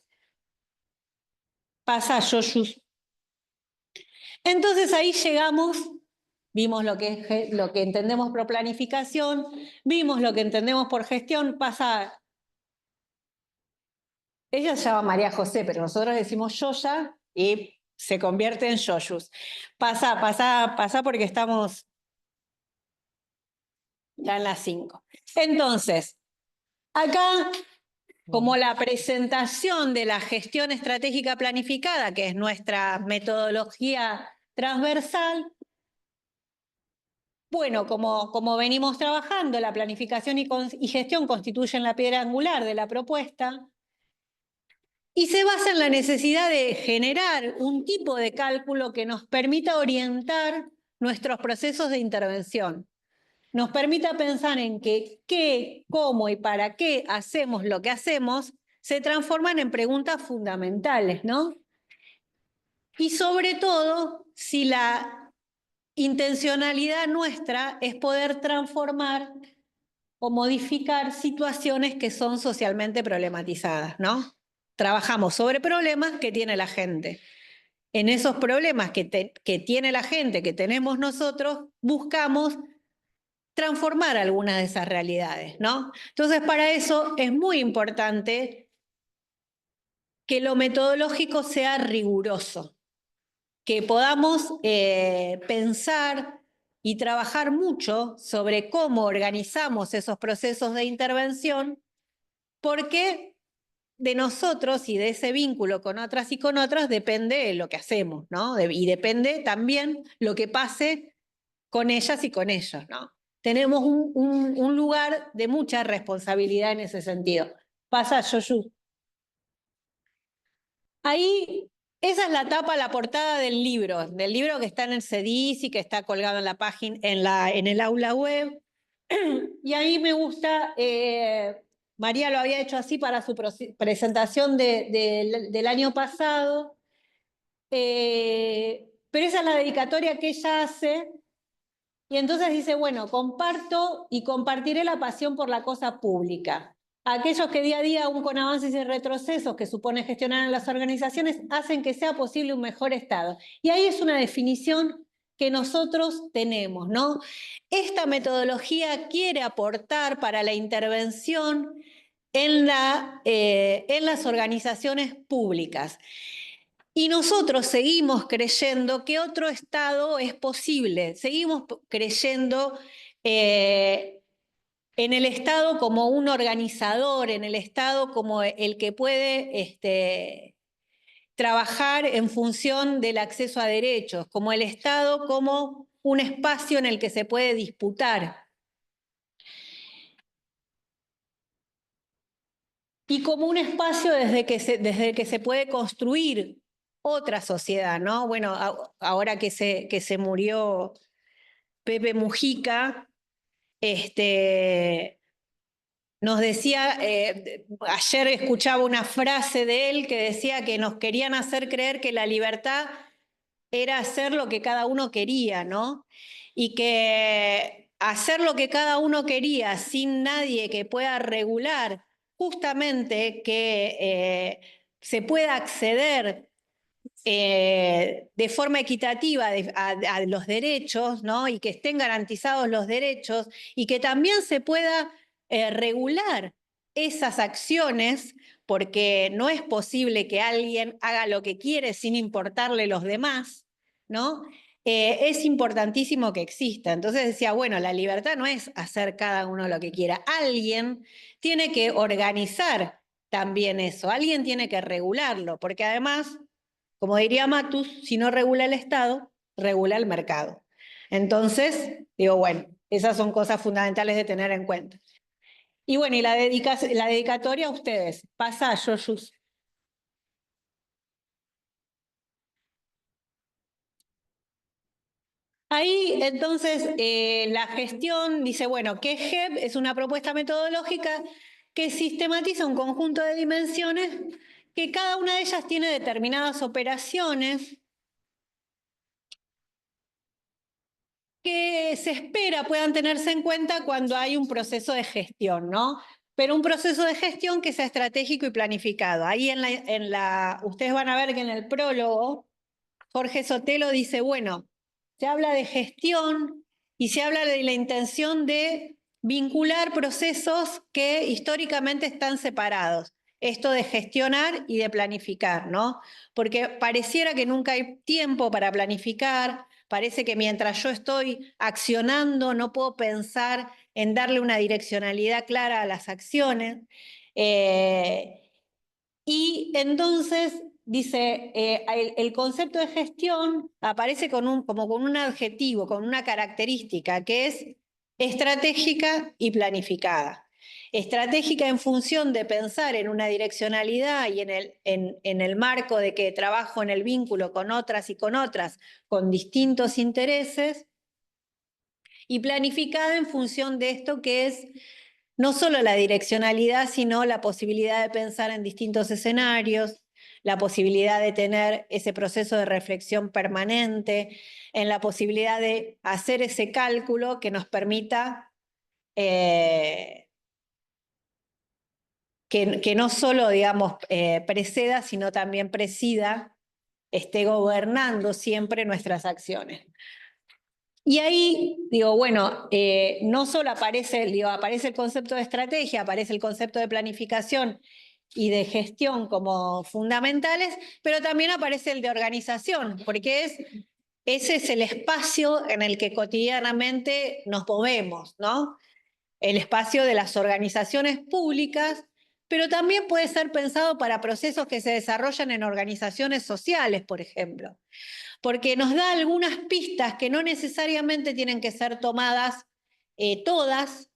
Pasa, Yoshus. Entonces ahí llegamos, vimos lo que entendemos por planificación, vimos lo que entendemos por gestión, pasa. Ella se llama María José, pero nosotros decimos Yoya y se convierte en Yoyus. Pasa porque estamos ya en las 5. Entonces, acá, como la presentación de la gestión estratégica planificada, que es nuestra metodología transversal, bueno, como venimos trabajando, la planificación y gestión constituyen la piedra angular de la propuesta y se basa en la necesidad de generar un tipo de cálculo que nos permita orientar nuestros procesos de intervención. Nos permita pensar en que qué, cómo y para qué hacemos lo que hacemos se transforman en preguntas fundamentales, ¿no? Y sobre todo, si la intencionalidad nuestra es poder transformar o modificar situaciones que son socialmente problematizadas, ¿no? Trabajamos sobre problemas que tiene la gente. En esos problemas que tiene la gente, que tenemos nosotros, buscamos transformar algunas de esas realidades, ¿no? Entonces, para eso es muy importante que lo metodológico sea riguroso, que podamos pensar y trabajar mucho sobre cómo organizamos esos procesos de intervención, porque de nosotros y de ese vínculo con otras y con otras depende lo que hacemos, ¿no? Y depende también lo que pase con ellas y con ellos, ¿no? tenemos un lugar de mucha responsabilidad en ese sentido. Pasa, Yoyu. Ahí, esa es la tapa, la portada del libro que está en el CEDIS y que está colgado en la página, en el aula web. Y ahí me gusta, María lo había hecho así para su presentación del año pasado, pero esa es la dedicatoria que ella hace. Y entonces dice, bueno, comparto y compartiré la pasión por la cosa pública. Aquellos que día a día, aún con avances y retrocesos que supone gestionar en las organizaciones, hacen que sea posible un mejor estado. Y ahí es una definición que nosotros tenemos, ¿no? Esta metodología quiere aportar para la intervención en las organizaciones públicas. Y nosotros seguimos creyendo que otro Estado es posible, seguimos creyendo en el Estado como un organizador, en el Estado como el que puede trabajar en función del acceso a derechos, como el Estado como un espacio en el que se puede disputar. Y como un espacio desde que se puede construir otra sociedad, ¿no? Bueno, ahora que se murió Pepe Mujica, nos decía, ayer escuchaba una frase de él que decía que nos querían hacer creer que la libertad era hacer lo que cada uno quería, ¿no? Y que hacer lo que cada uno quería sin nadie que pueda regular justamente que se pueda acceder de forma equitativa a los derechos, ¿no? Y que estén garantizados los derechos y que también se pueda regular esas acciones, porque no es posible que alguien haga lo que quiere sin importarle los demás, ¿no? Es importantísimo que exista. Entonces decía, bueno, la libertad no es hacer cada uno lo que quiera. Alguien tiene que organizar también eso, alguien tiene que regularlo, porque además, como diría Matus, si no regula el Estado, regula el mercado. Entonces, digo, bueno, esas son cosas fundamentales de tener en cuenta. Y bueno, y la dedicatoria a ustedes. Pasa, Yoyus. Ahí, entonces, la gestión dice, bueno, que GEP es una propuesta metodológica que sistematiza un conjunto de dimensiones que cada una de ellas tiene determinadas operaciones que se espera puedan tenerse en cuenta cuando hay un proceso de gestión, ¿no? Pero un proceso de gestión que sea estratégico y planificado. Ahí ustedes van a ver que en el prólogo, Jorge Sotelo dice, bueno, se habla de gestión y se habla de la intención de vincular procesos que históricamente están separados. Esto de gestionar y de planificar, ¿no? Porque pareciera que nunca hay tiempo para planificar, parece que mientras yo estoy accionando no puedo pensar en darle una direccionalidad clara a las acciones. Y entonces dice, el concepto de gestión aparece como con un adjetivo, con una característica que es estratégica y planificada. Estratégica en función de pensar en una direccionalidad y en el marco de que trabajo en el vínculo con otras y con otras, con distintos intereses, y planificada en función de esto que es no solo la direccionalidad, sino la posibilidad de pensar en distintos escenarios, la posibilidad de tener ese proceso de reflexión permanente, en la posibilidad de hacer ese cálculo que nos permita que no solo, digamos, preceda, sino también presida, esté gobernando siempre nuestras acciones. Y ahí, digo, bueno, no solo aparece el concepto de estrategia, aparece el concepto de planificación y de gestión como fundamentales, pero también aparece el de organización, porque ese es el espacio en el que cotidianamente nos movemos, ¿no? El espacio de las organizaciones públicas, pero también puede ser pensado para procesos que se desarrollan en organizaciones sociales, por ejemplo, porque nos da algunas pistas que no necesariamente tienen que ser tomadas todas,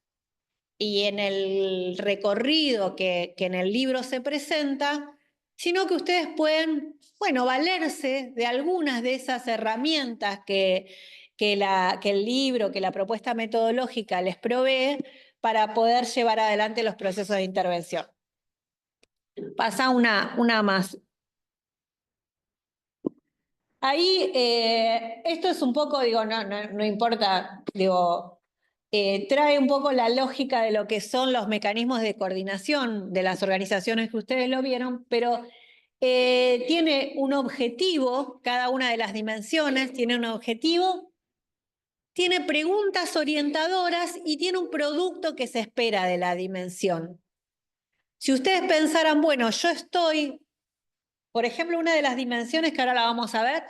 y en el recorrido que en el libro se presenta, sino que ustedes pueden, bueno, valerse de algunas de esas herramientas que el libro, que la propuesta metodológica les provee para poder llevar adelante los procesos de intervención. Pasa una más. Ahí, esto es un poco, digo, no importa, digo, trae un poco la lógica de lo que son los mecanismos de coordinación de las organizaciones que ustedes lo vieron, pero tiene un objetivo, cada una de las dimensiones tiene un objetivo, tiene preguntas orientadoras y tiene un producto que se espera de la dimensión. Si ustedes pensaran, bueno, yo estoy, por ejemplo, una de las dimensiones que ahora la vamos a ver,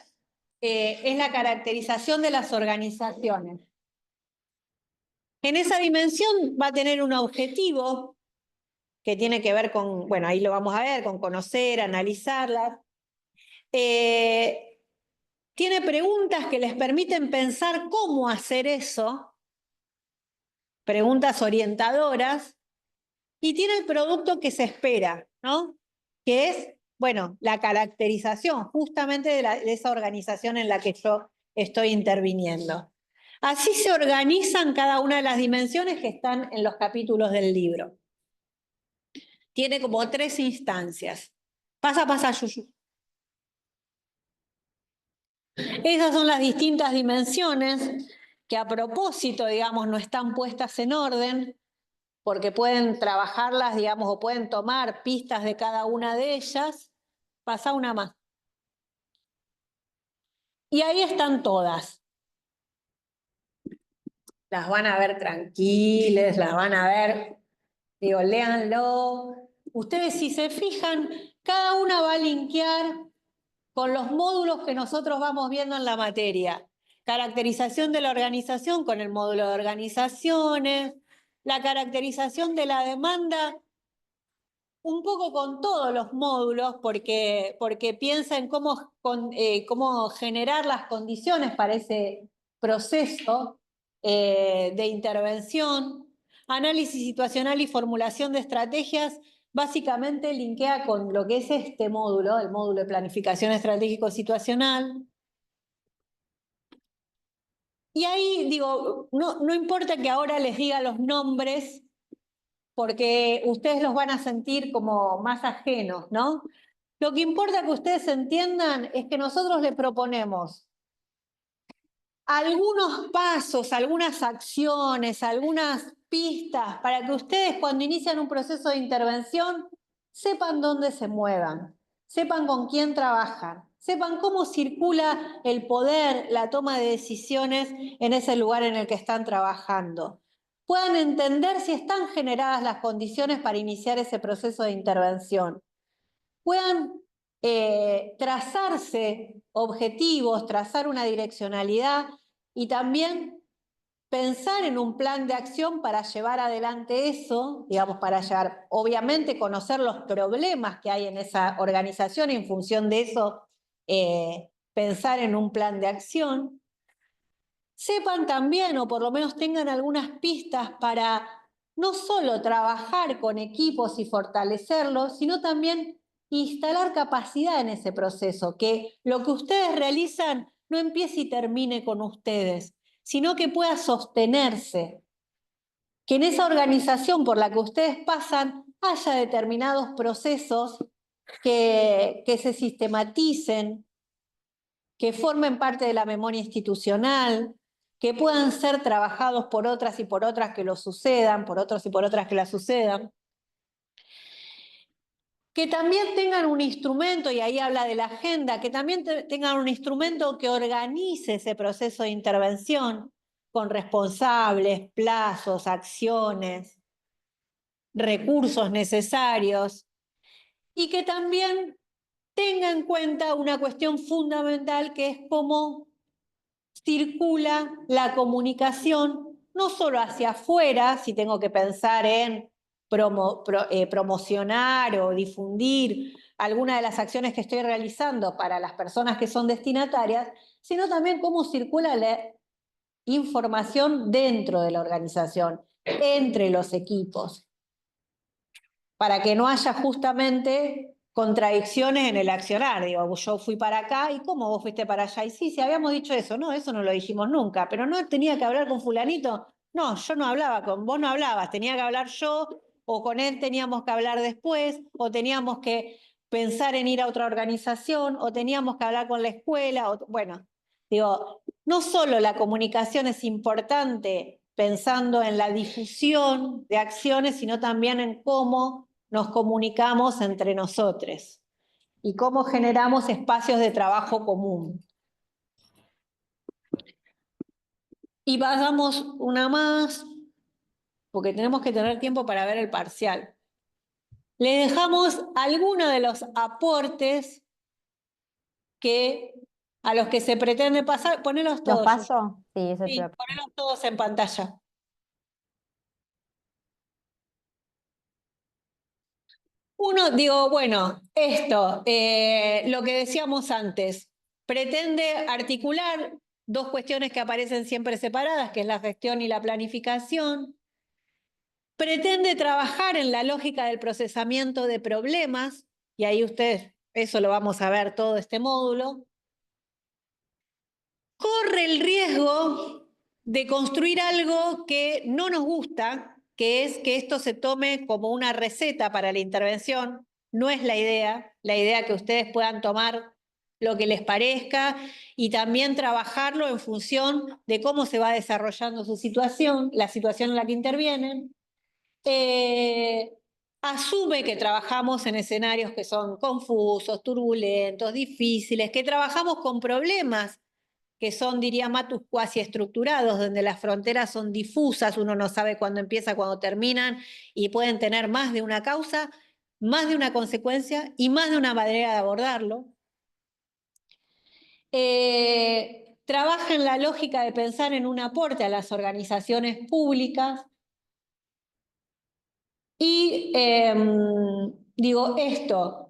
es la caracterización de las organizaciones. En esa dimensión va a tener un objetivo que tiene que ver con, bueno, ahí lo vamos a ver, con conocer, analizarlas. Tiene preguntas que les permiten pensar cómo hacer eso, preguntas orientadoras, y tiene el producto que se espera, ¿no? Que es, bueno, la caracterización justamente de esa organización en la que yo estoy interviniendo. Así se organizan cada una de las dimensiones que están en los capítulos del libro. Tiene como 3 instancias. Pasa, Yuyu. Esas son las distintas dimensiones que a propósito, digamos, no están puestas en orden, porque pueden trabajarlas, digamos, o pueden tomar pistas de cada una de ellas. Pasa una más. Y ahí están todas. Las van a ver tranquilas, las van a ver, digo, léanlo. Ustedes, si se fijan, cada una va a linkear con los módulos que nosotros vamos viendo en la materia. Caracterización de la organización con el módulo de organizaciones, la caracterización de la demanda, un poco con todos los módulos, porque piensa en cómo generar las condiciones para ese proceso de intervención. Análisis situacional y formulación de estrategias, básicamente linkea con lo que es este módulo, el módulo de planificación estratégico-situacional. Y ahí, digo, no importa que ahora les diga los nombres, porque ustedes los van a sentir como más ajenos, ¿no? Lo que importa que ustedes entiendan es que nosotros les proponemos algunos pasos, algunas acciones, algunas pistas para que ustedes cuando inician un proceso de intervención sepan dónde se muevan, sepan con quién trabajan, sepan cómo circula el poder, la toma de decisiones en ese lugar en el que están trabajando. Puedan entender si están generadas las condiciones para iniciar ese proceso de intervención. Puedan trazarse objetivos, trazar una direccionalidad y también pensar en un plan de acción para llevar adelante eso, digamos, para llevar, obviamente, conocer los problemas que hay en esa organización y en función de eso pensar en un plan de acción. Sepan también, o por lo menos tengan algunas pistas para no solo trabajar con equipos y fortalecerlos, sino también instalar capacidad en ese proceso, que lo que ustedes realizan no empiece y termine con ustedes, sino que pueda sostenerse, que en esa organización por la que ustedes pasan haya determinados procesos que se sistematicen, que formen parte de la memoria institucional, que puedan ser trabajados por otras y por otras que lo sucedan, por otros y por otras que la sucedan. Que también tengan un instrumento, y ahí habla de la agenda, que también tengan un instrumento que organice ese proceso de intervención con responsables, plazos, acciones, recursos necesarios, y que también tenga en cuenta una cuestión fundamental que es cómo circula la comunicación, no solo hacia afuera, si tengo que pensar en promocionar o difundir alguna de las acciones que estoy realizando para las personas que son destinatarias, sino también cómo circula información dentro de la organización, entre los equipos, para que no haya justamente contradicciones en el accionar. Digo, yo fui para acá, ¿y cómo vos fuiste para allá? Y sí, habíamos dicho eso. No, eso no lo dijimos nunca, pero no tenía que hablar con fulanito. No, yo no hablaba vos no hablabas, tenía que hablar yo, o con él teníamos que hablar después, o teníamos que pensar en ir a otra organización, o teníamos que hablar con la escuela, bueno, digo, no solo la comunicación es importante pensando en la difusión de acciones, sino también en cómo nos comunicamos entre nosotros y cómo generamos espacios de trabajo común. Y pasamos una más, porque tenemos que tener tiempo para ver el parcial. Le dejamos algunos de los aportes a los que se pretende pasar. Ponelos todos. ¿Los paso? Sí, eso te Sí, iba a- ponelos todos en pantalla. Uno, digo, bueno, esto, lo que decíamos antes, pretende articular dos cuestiones que aparecen siempre separadas, que es la gestión y la planificación. Pretende trabajar en la lógica del procesamiento de problemas, y ahí ustedes, eso lo vamos a ver todo este módulo. Corre el riesgo de construir algo que no nos gusta, que es que esto se tome como una receta para la intervención. No es la idea que ustedes puedan tomar lo que les parezca y también trabajarlo en función de cómo se va desarrollando su situación, la situación en la que intervienen. Asume que trabajamos en escenarios que son confusos, turbulentos, difíciles, que trabajamos con problemas que son, diría Matus, cuasi estructurados, donde las fronteras son difusas, uno no sabe cuándo empieza, cuándo terminan, y pueden tener más de una causa, más de una consecuencia y más de una manera de abordarlo. Trabaja en la lógica de pensar en un aporte a las organizaciones públicas y, digo, esto,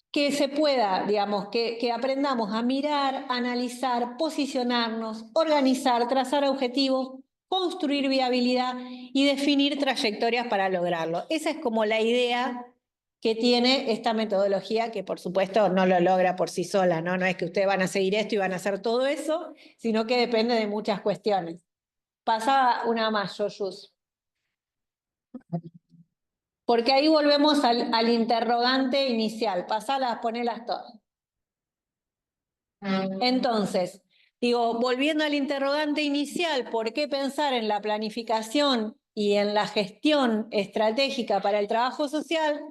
que se pueda, digamos, que aprendamos a mirar, analizar, posicionarnos, organizar, trazar objetivos, construir viabilidad y definir trayectorias para lograrlo. Esa es como la idea que tiene esta metodología, que por supuesto no lo logra por sí sola, ¿no? No es que ustedes van a seguir esto y van a hacer todo eso, sino que depende de muchas cuestiones. Pasa una más, Yoyus. Porque ahí volvemos al interrogante inicial. Pasalas, ponelas todas. Entonces, digo, volviendo al interrogante inicial, ¿por qué pensar en la planificación y en la gestión estratégica para el trabajo social?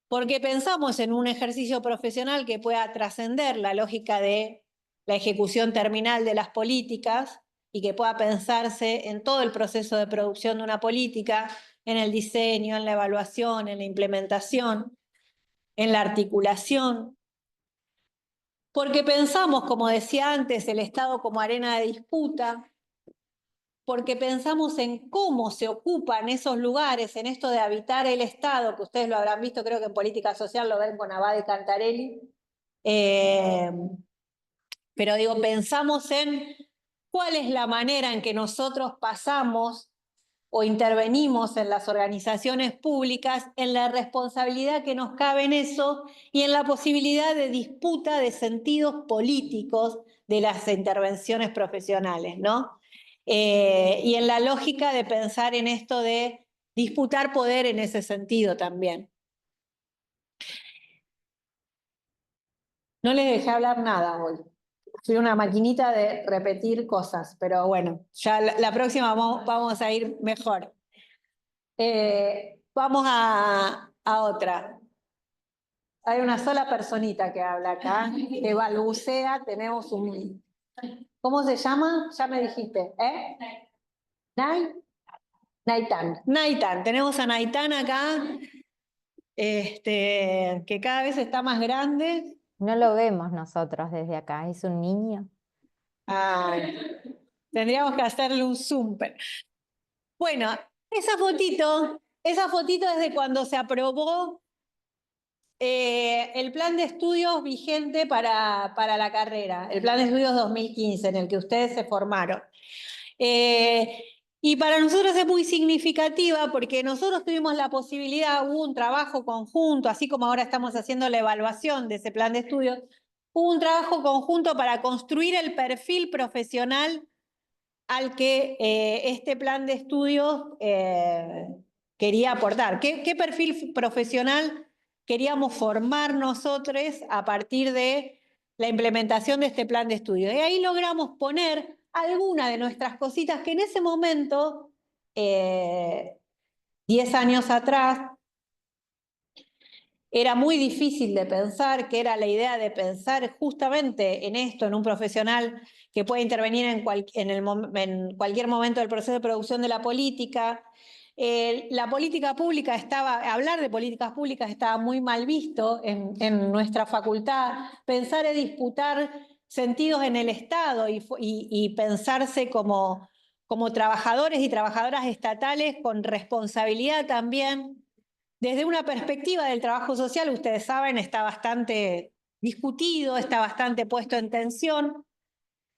Porque pensamos en un ejercicio profesional que pueda trascender la lógica de la ejecución terminal de las políticas y que pueda pensarse en todo el proceso de producción de una política, en el diseño, en la evaluación, en la implementación, en la articulación. Porque pensamos, como decía antes, el Estado como arena de disputa, porque pensamos en cómo se ocupan esos lugares, en esto de habitar el Estado, que ustedes lo habrán visto, creo que en política social lo ven con Abad y Cantarelli. Pero digo, pensamos en cuál es la manera en que nosotros pasamos o intervenimos en las organizaciones públicas, en la responsabilidad que nos cabe en eso y en la posibilidad de disputa de sentidos políticos de las intervenciones profesionales, ¿no? Y en la lógica de pensar en esto de disputar poder en ese sentido también. No les dejé hablar nada hoy. Soy una maquinita de repetir cosas, pero bueno, ya la próxima vamos a ir mejor. Vamos a otra. Hay una sola personita que habla acá, que balbucea, tenemos un... ¿Cómo se llama? Ya me dijiste, ¿eh? Naitan. Tenemos a Naitan acá, que cada vez está más grande. No lo vemos nosotros desde acá, es un niño. Ay, tendríamos que hacerle un zoom. Bueno, esa fotito es de cuando se aprobó el plan de estudios vigente para la carrera, el plan de estudios 2015 en el que ustedes se formaron. Y para nosotros es muy significativa porque nosotros tuvimos la posibilidad, hubo un trabajo conjunto, así como ahora estamos haciendo la evaluación de ese plan de estudios, hubo un trabajo conjunto para construir el perfil profesional al que este plan de estudios quería aportar. ¿Qué perfil profesional queríamos formar nosotros a partir de la implementación de este plan de estudios? Y ahí logramos poner algunas de nuestras cositas que en ese momento, 10 años atrás, era muy difícil de pensar, que era la idea de pensar justamente en esto, en un profesional que puede intervenir en cualquier momento del proceso de producción de la política. La política pública hablar de políticas públicas estaba muy mal visto en nuestra facultad. Pensar es disputar sentidos en el Estado y pensarse como trabajadores y trabajadoras estatales con responsabilidad también. Desde una perspectiva del trabajo social, ustedes saben, está bastante discutido, está bastante puesto en tensión.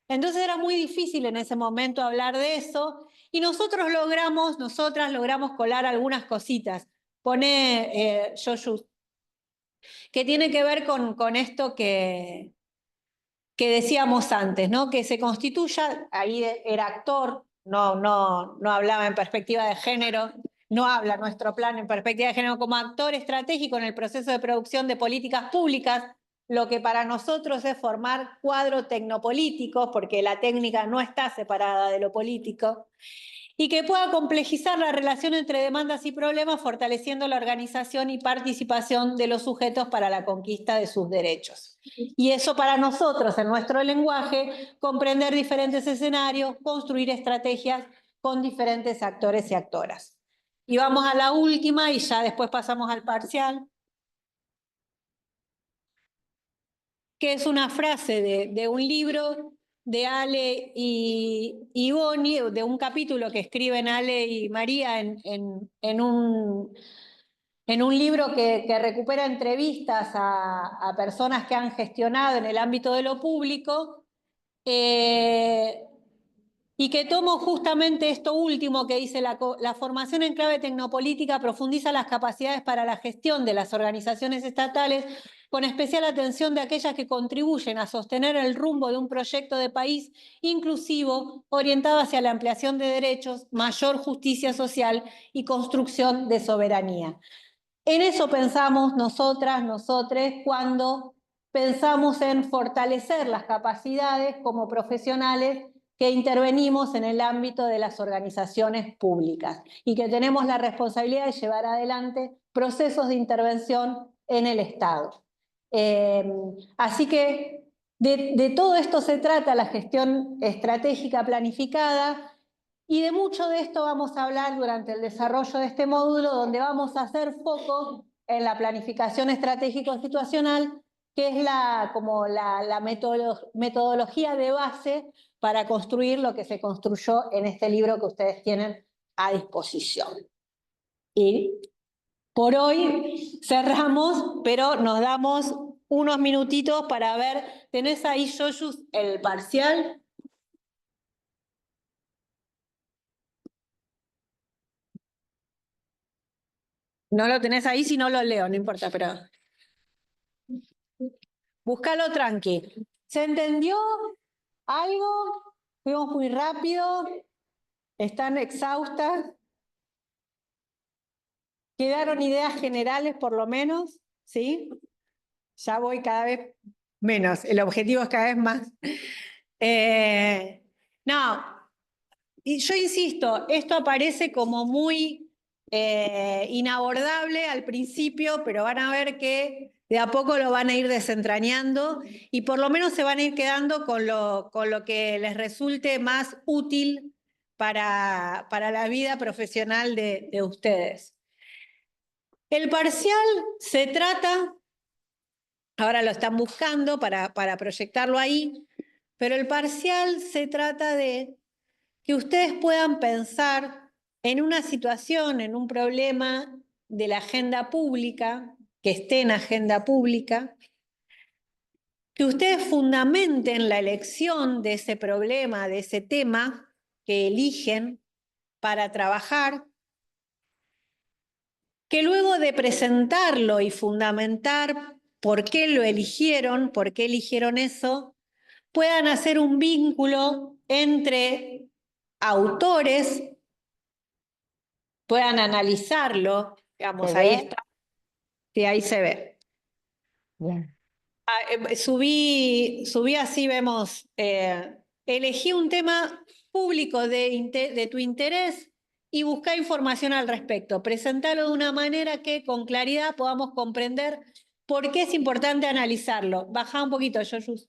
Entonces era muy difícil en ese momento hablar de eso y nosotras logramos colar algunas cositas. Pone Yoyus, que tiene que ver con esto que decíamos antes, ¿no? Que se constituya, ahí era actor, no hablaba en perspectiva de género, no habla nuestro plan en perspectiva de género como actor estratégico en el proceso de producción de políticas públicas, lo que para nosotros es formar cuadros tecnopolíticos, porque la técnica no está separada de lo político, y que pueda complejizar la relación entre demandas y problemas, fortaleciendo la organización y participación de los sujetos para la conquista de sus derechos. Y eso para nosotros, en nuestro lenguaje, comprender diferentes escenarios, construir estrategias con diferentes actores y actoras. Y vamos a la última y ya después pasamos al parcial, que es una frase de un libro de Ale y Bonnie, de un capítulo que escriben Ale y María en un libro que recupera entrevistas a personas que han gestionado en el ámbito de lo público, y que tomo justamente esto último que dice: la formación en clave tecnopolítica profundiza las capacidades para la gestión de las organizaciones estatales, con especial atención de aquellas que contribuyen a sostener el rumbo de un proyecto de país inclusivo, orientado hacia la ampliación de derechos, mayor justicia social y construcción de soberanía. En eso pensamos nosotras, nosotres, cuando pensamos en fortalecer las capacidades como profesionales que intervenimos en el ámbito de las organizaciones públicas y que tenemos la responsabilidad de llevar adelante procesos de intervención en el Estado. Así que de todo esto se trata la gestión estratégica planificada, y de mucho de esto vamos a hablar durante el desarrollo de este módulo, donde vamos a hacer foco en la planificación estratégica situacional, que es la metodología de base para construir lo que se construyó en este libro que ustedes tienen a disposición. Y por hoy cerramos, pero nos damos unos minutitos para ver. ¿Tenés ahí, Yoyus, el parcial? No lo tenés ahí, si no lo leo, no importa, pero búscalo tranqui. ¿Se entendió algo? Fuimos muy rápido. ¿Están exhaustas? ¿Quedaron ideas generales por lo menos? ¿Sí? Ya voy cada vez menos. El objetivo es cada vez más. No, y yo insisto, esto aparece como muy inabordable al principio, pero van a ver que de a poco lo van a ir desentrañando y por lo menos se van a ir quedando con lo que les resulte más útil para la vida profesional de ustedes. El parcial se trata, ahora lo están buscando para proyectarlo ahí, pero el parcial se trata de que ustedes puedan pensar en una situación, en un problema de la agenda pública, que esté en agenda pública, que ustedes fundamenten la elección de ese problema, de ese tema que eligen para trabajar, que luego de presentarlo y fundamentar por qué lo eligieron, por qué eligieron eso, puedan hacer un vínculo entre autores, puedan analizarlo, digamos, ¿Se ahí ve? está, sí, ahí se ve. Bien. Subí así, vemos, elegí un tema público de tu interés y busca información al respecto. Presentalo de una manera que con claridad podamos comprender por qué es importante analizarlo. Baja un poquito, Yoyus.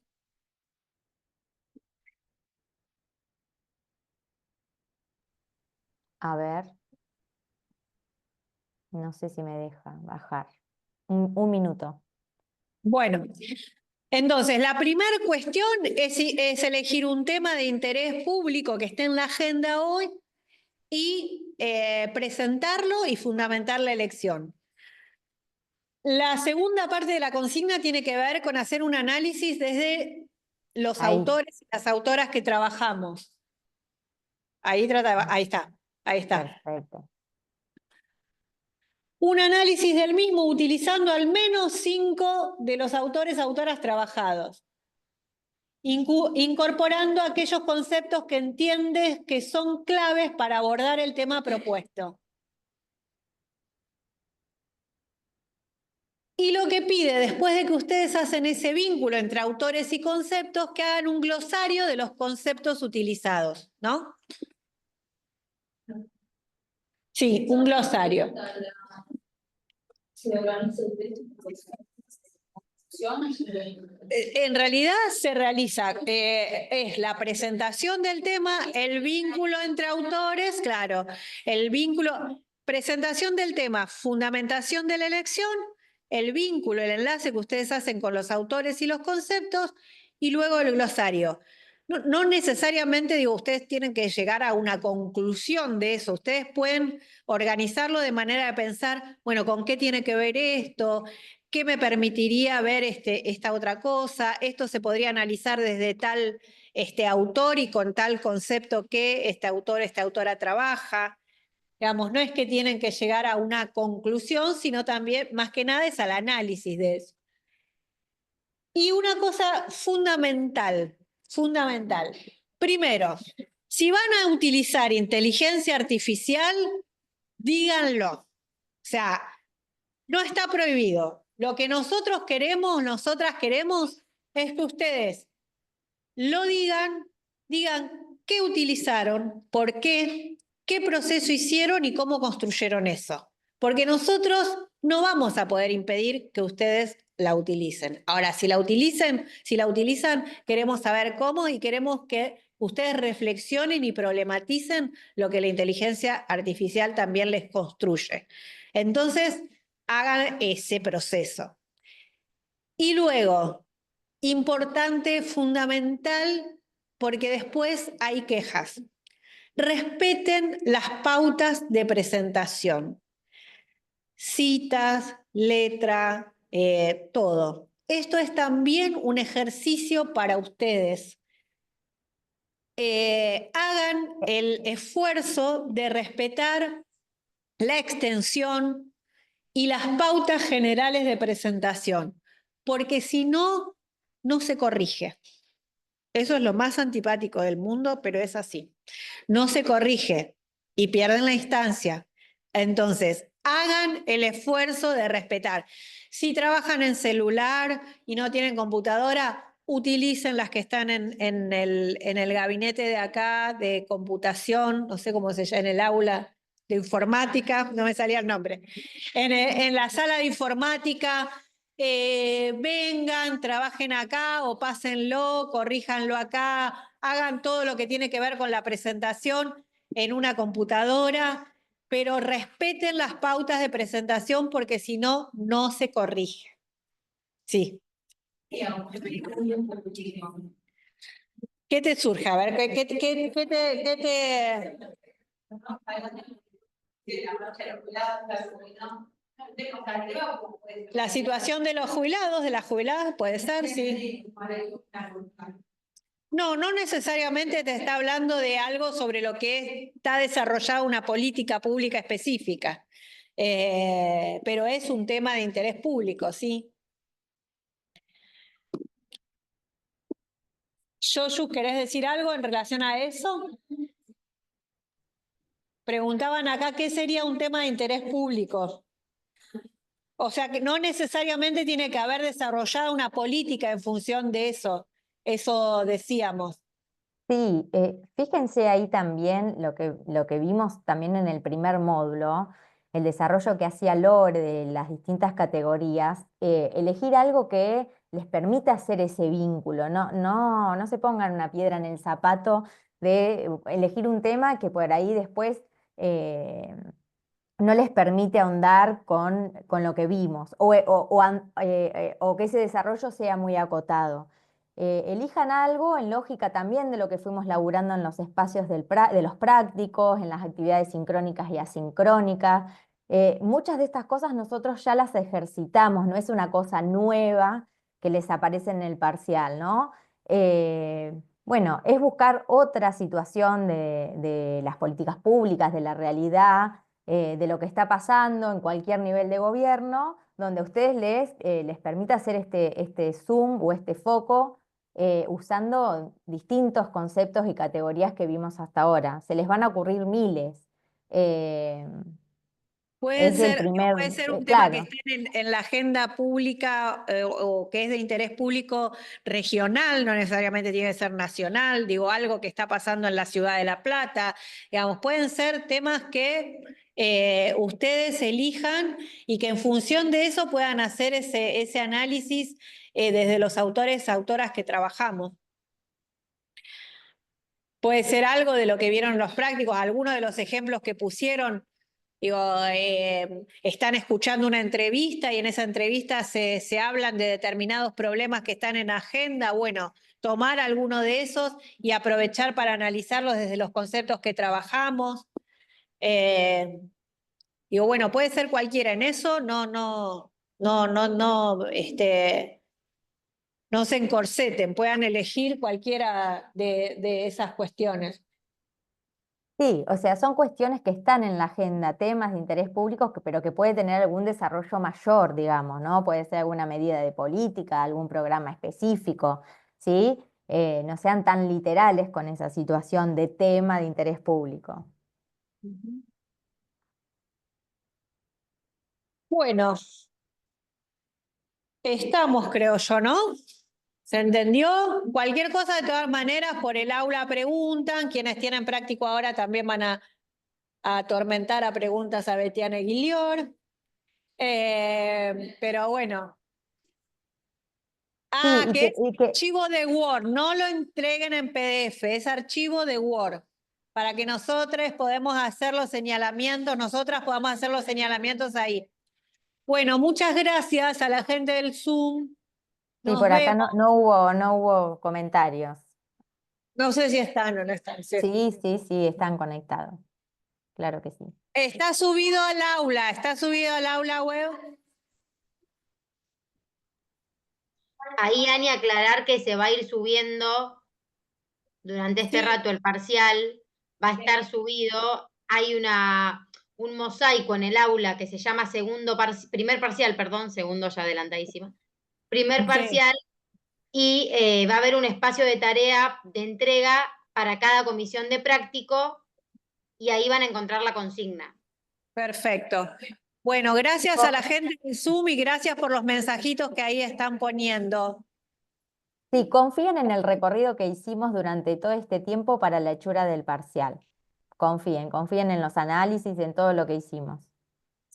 A ver. No sé si me deja bajar. Un minuto. Bueno, entonces la primera cuestión es elegir un tema de interés público que esté en la agenda hoy y presentarlo y fundamentar la elección. La segunda parte de la consigna tiene que ver con hacer un análisis desde los Ahí. autores y las autoras que trabajamos. Ahí está, ahí está. Perfecto. Un análisis del mismo utilizando al menos 5 de los autores, autoras trabajados. Incorporando aquellos conceptos que entiendes que son claves para abordar el tema propuesto. Y lo que pide, después de que ustedes hacen ese vínculo entre autores y conceptos, que hagan un glosario de los conceptos utilizados, ¿no? Sí, un glosario. En realidad se realiza, es la presentación del tema, el vínculo entre autores, claro, el vínculo, presentación del tema, fundamentación de la elección, el vínculo, el enlace que ustedes hacen con los autores y los conceptos, y luego el glosario. No necesariamente, digo, ustedes tienen que llegar a una conclusión de eso. Ustedes pueden organizarlo de manera de pensar, bueno, ¿con qué tiene que ver esto? ¿Qué me permitiría ver esta otra cosa? Esto se podría analizar desde tal autor y con tal concepto que este autor, esta autora trabaja. Digamos, no es que tienen que llegar a una conclusión, sino también, más que nada, es al análisis de eso. Y una cosa fundamental. Primero, si van a utilizar inteligencia artificial, díganlo. O sea, no está prohibido. Lo que nosotras queremos, es que ustedes lo digan qué utilizaron, por qué proceso hicieron y cómo construyeron eso. Porque nosotros no vamos a poder impedir que ustedes la utilicen. Ahora, si la utilizan, queremos saber cómo y queremos que ustedes reflexionen y problematicen lo que la inteligencia artificial también les construye. Entonces, hagan ese proceso. Y luego, importante, fundamental, porque después hay quejas. Respeten las pautas de presentación. Citas, letra, todo. Esto es también un ejercicio para ustedes. Hagan el esfuerzo de respetar la extensión y las pautas generales de presentación, porque si no, no se corrige. Eso es lo más antipático del mundo, pero es así. No se corrige y pierden la instancia. Entonces, hagan el esfuerzo de respetar. Si trabajan en celular y no tienen computadora, utilicen las que están en el gabinete de acá de computación, no sé cómo se llama, en el aula de informática, no me salía el nombre. En la sala de informática, vengan, trabajen acá o pásenlo, corríjanlo acá, hagan todo lo que tiene que ver con la presentación en una computadora, pero respeten las pautas de presentación porque si no, no se corrige. Sí. ¿Qué te surge? A ver, ¿qué te... La situación de los jubilados, de las jubiladas, puede ser, sí. No, no necesariamente te está hablando de algo sobre lo que está desarrollada una política pública específica, pero es un tema de interés público, sí. Yoyu, ¿querés decir algo en relación a eso? Preguntaban acá qué sería un tema de interés público. O sea que no necesariamente tiene que haber desarrollado una política en función de eso decíamos. Sí, fíjense ahí también lo que vimos también en el primer módulo, el desarrollo que hacía Lore de las distintas categorías, elegir algo que les permita hacer ese vínculo, no se pongan una piedra en el zapato de elegir un tema que por ahí después no les permite ahondar con lo que vimos o que ese desarrollo sea muy acotado. Elijan algo en lógica también de lo que fuimos laburando en los espacios de los prácticos, en las actividades sincrónicas y asincrónicas. Muchas de estas cosas nosotros ya las ejercitamos, no es una cosa nueva que les aparece en el parcial, ¿no? Bueno, es buscar otra situación de las políticas públicas, de la realidad, de lo que está pasando en cualquier nivel de gobierno, donde a ustedes les permita hacer este zoom o este foco usando distintos conceptos y categorías que vimos hasta ahora. Se les van a ocurrir miles. Puede Es el ser un tema que claro. esté en la agenda pública o que es de interés público regional, no necesariamente tiene que ser nacional, digo, algo que está pasando en la ciudad de La Plata, digamos, pueden ser temas que ustedes elijan y que en función de eso puedan hacer ese análisis desde los autores, autoras que trabajamos. Puede ser algo de lo que vieron los prácticos, algunos de los ejemplos que pusieron. Digo, están escuchando una entrevista y en esa entrevista se hablan de determinados problemas que están en agenda. Bueno, tomar alguno de esos y aprovechar para analizarlos desde los conceptos que trabajamos. Digo, bueno, puede ser cualquiera. En eso no se encorseten, puedan elegir cualquiera de esas cuestiones. Sí, o sea, son cuestiones que están en la agenda, temas de interés público, pero que puede tener algún desarrollo mayor, digamos, ¿no? Puede ser alguna medida de política, algún programa específico, ¿sí? No sean tan literales con esa situación de tema de interés público. Bueno, estamos, creo yo, ¿no? ¿Se entendió? Cualquier cosa, de todas maneras, por el aula preguntan. Quienes tienen práctico ahora también van a atormentar a preguntas a Betiana Guilior. Pero bueno. Sí, Que es archivo de Word, no lo entreguen en PDF, es archivo de Word, para que nosotros podemos hacer los señalamientos, nosotras podamos hacer los señalamientos ahí. Bueno, muchas gracias a la gente del Zoom. Sí, Nos por acá vemos. no hubo comentarios. No sé si están o no están. Sí, están conectados. Claro que sí. Está subido al aula web. Ahí, Ani, aclarar que se va a ir subiendo durante este rato el parcial, va a estar subido. Hay un mosaico en el aula que se llama primer parcial, perdón, segundo ya adelantadísima. Primer parcial, y va a haber un espacio de tarea de entrega para cada comisión de práctico y ahí van a encontrar la consigna. Perfecto. Bueno, gracias a la gente de Zoom y gracias por los mensajitos que ahí están poniendo. Sí, confíen en el recorrido que hicimos durante todo este tiempo para la hechura del parcial. Confíen en los análisis, en todo lo que hicimos.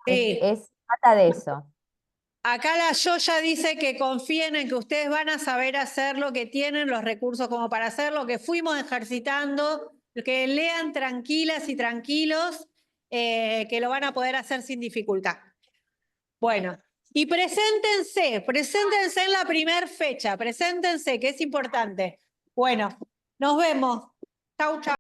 Sí. Trata de eso. Acá la Yoya dice que confíen en que ustedes van a saber hacer lo que tienen, los recursos como para hacerlo, que fuimos ejercitando, que lean tranquilas y tranquilos, que lo van a poder hacer sin dificultad. Bueno, y preséntense en la primera fecha, preséntense, que es importante. Bueno, nos vemos. Chau, chau.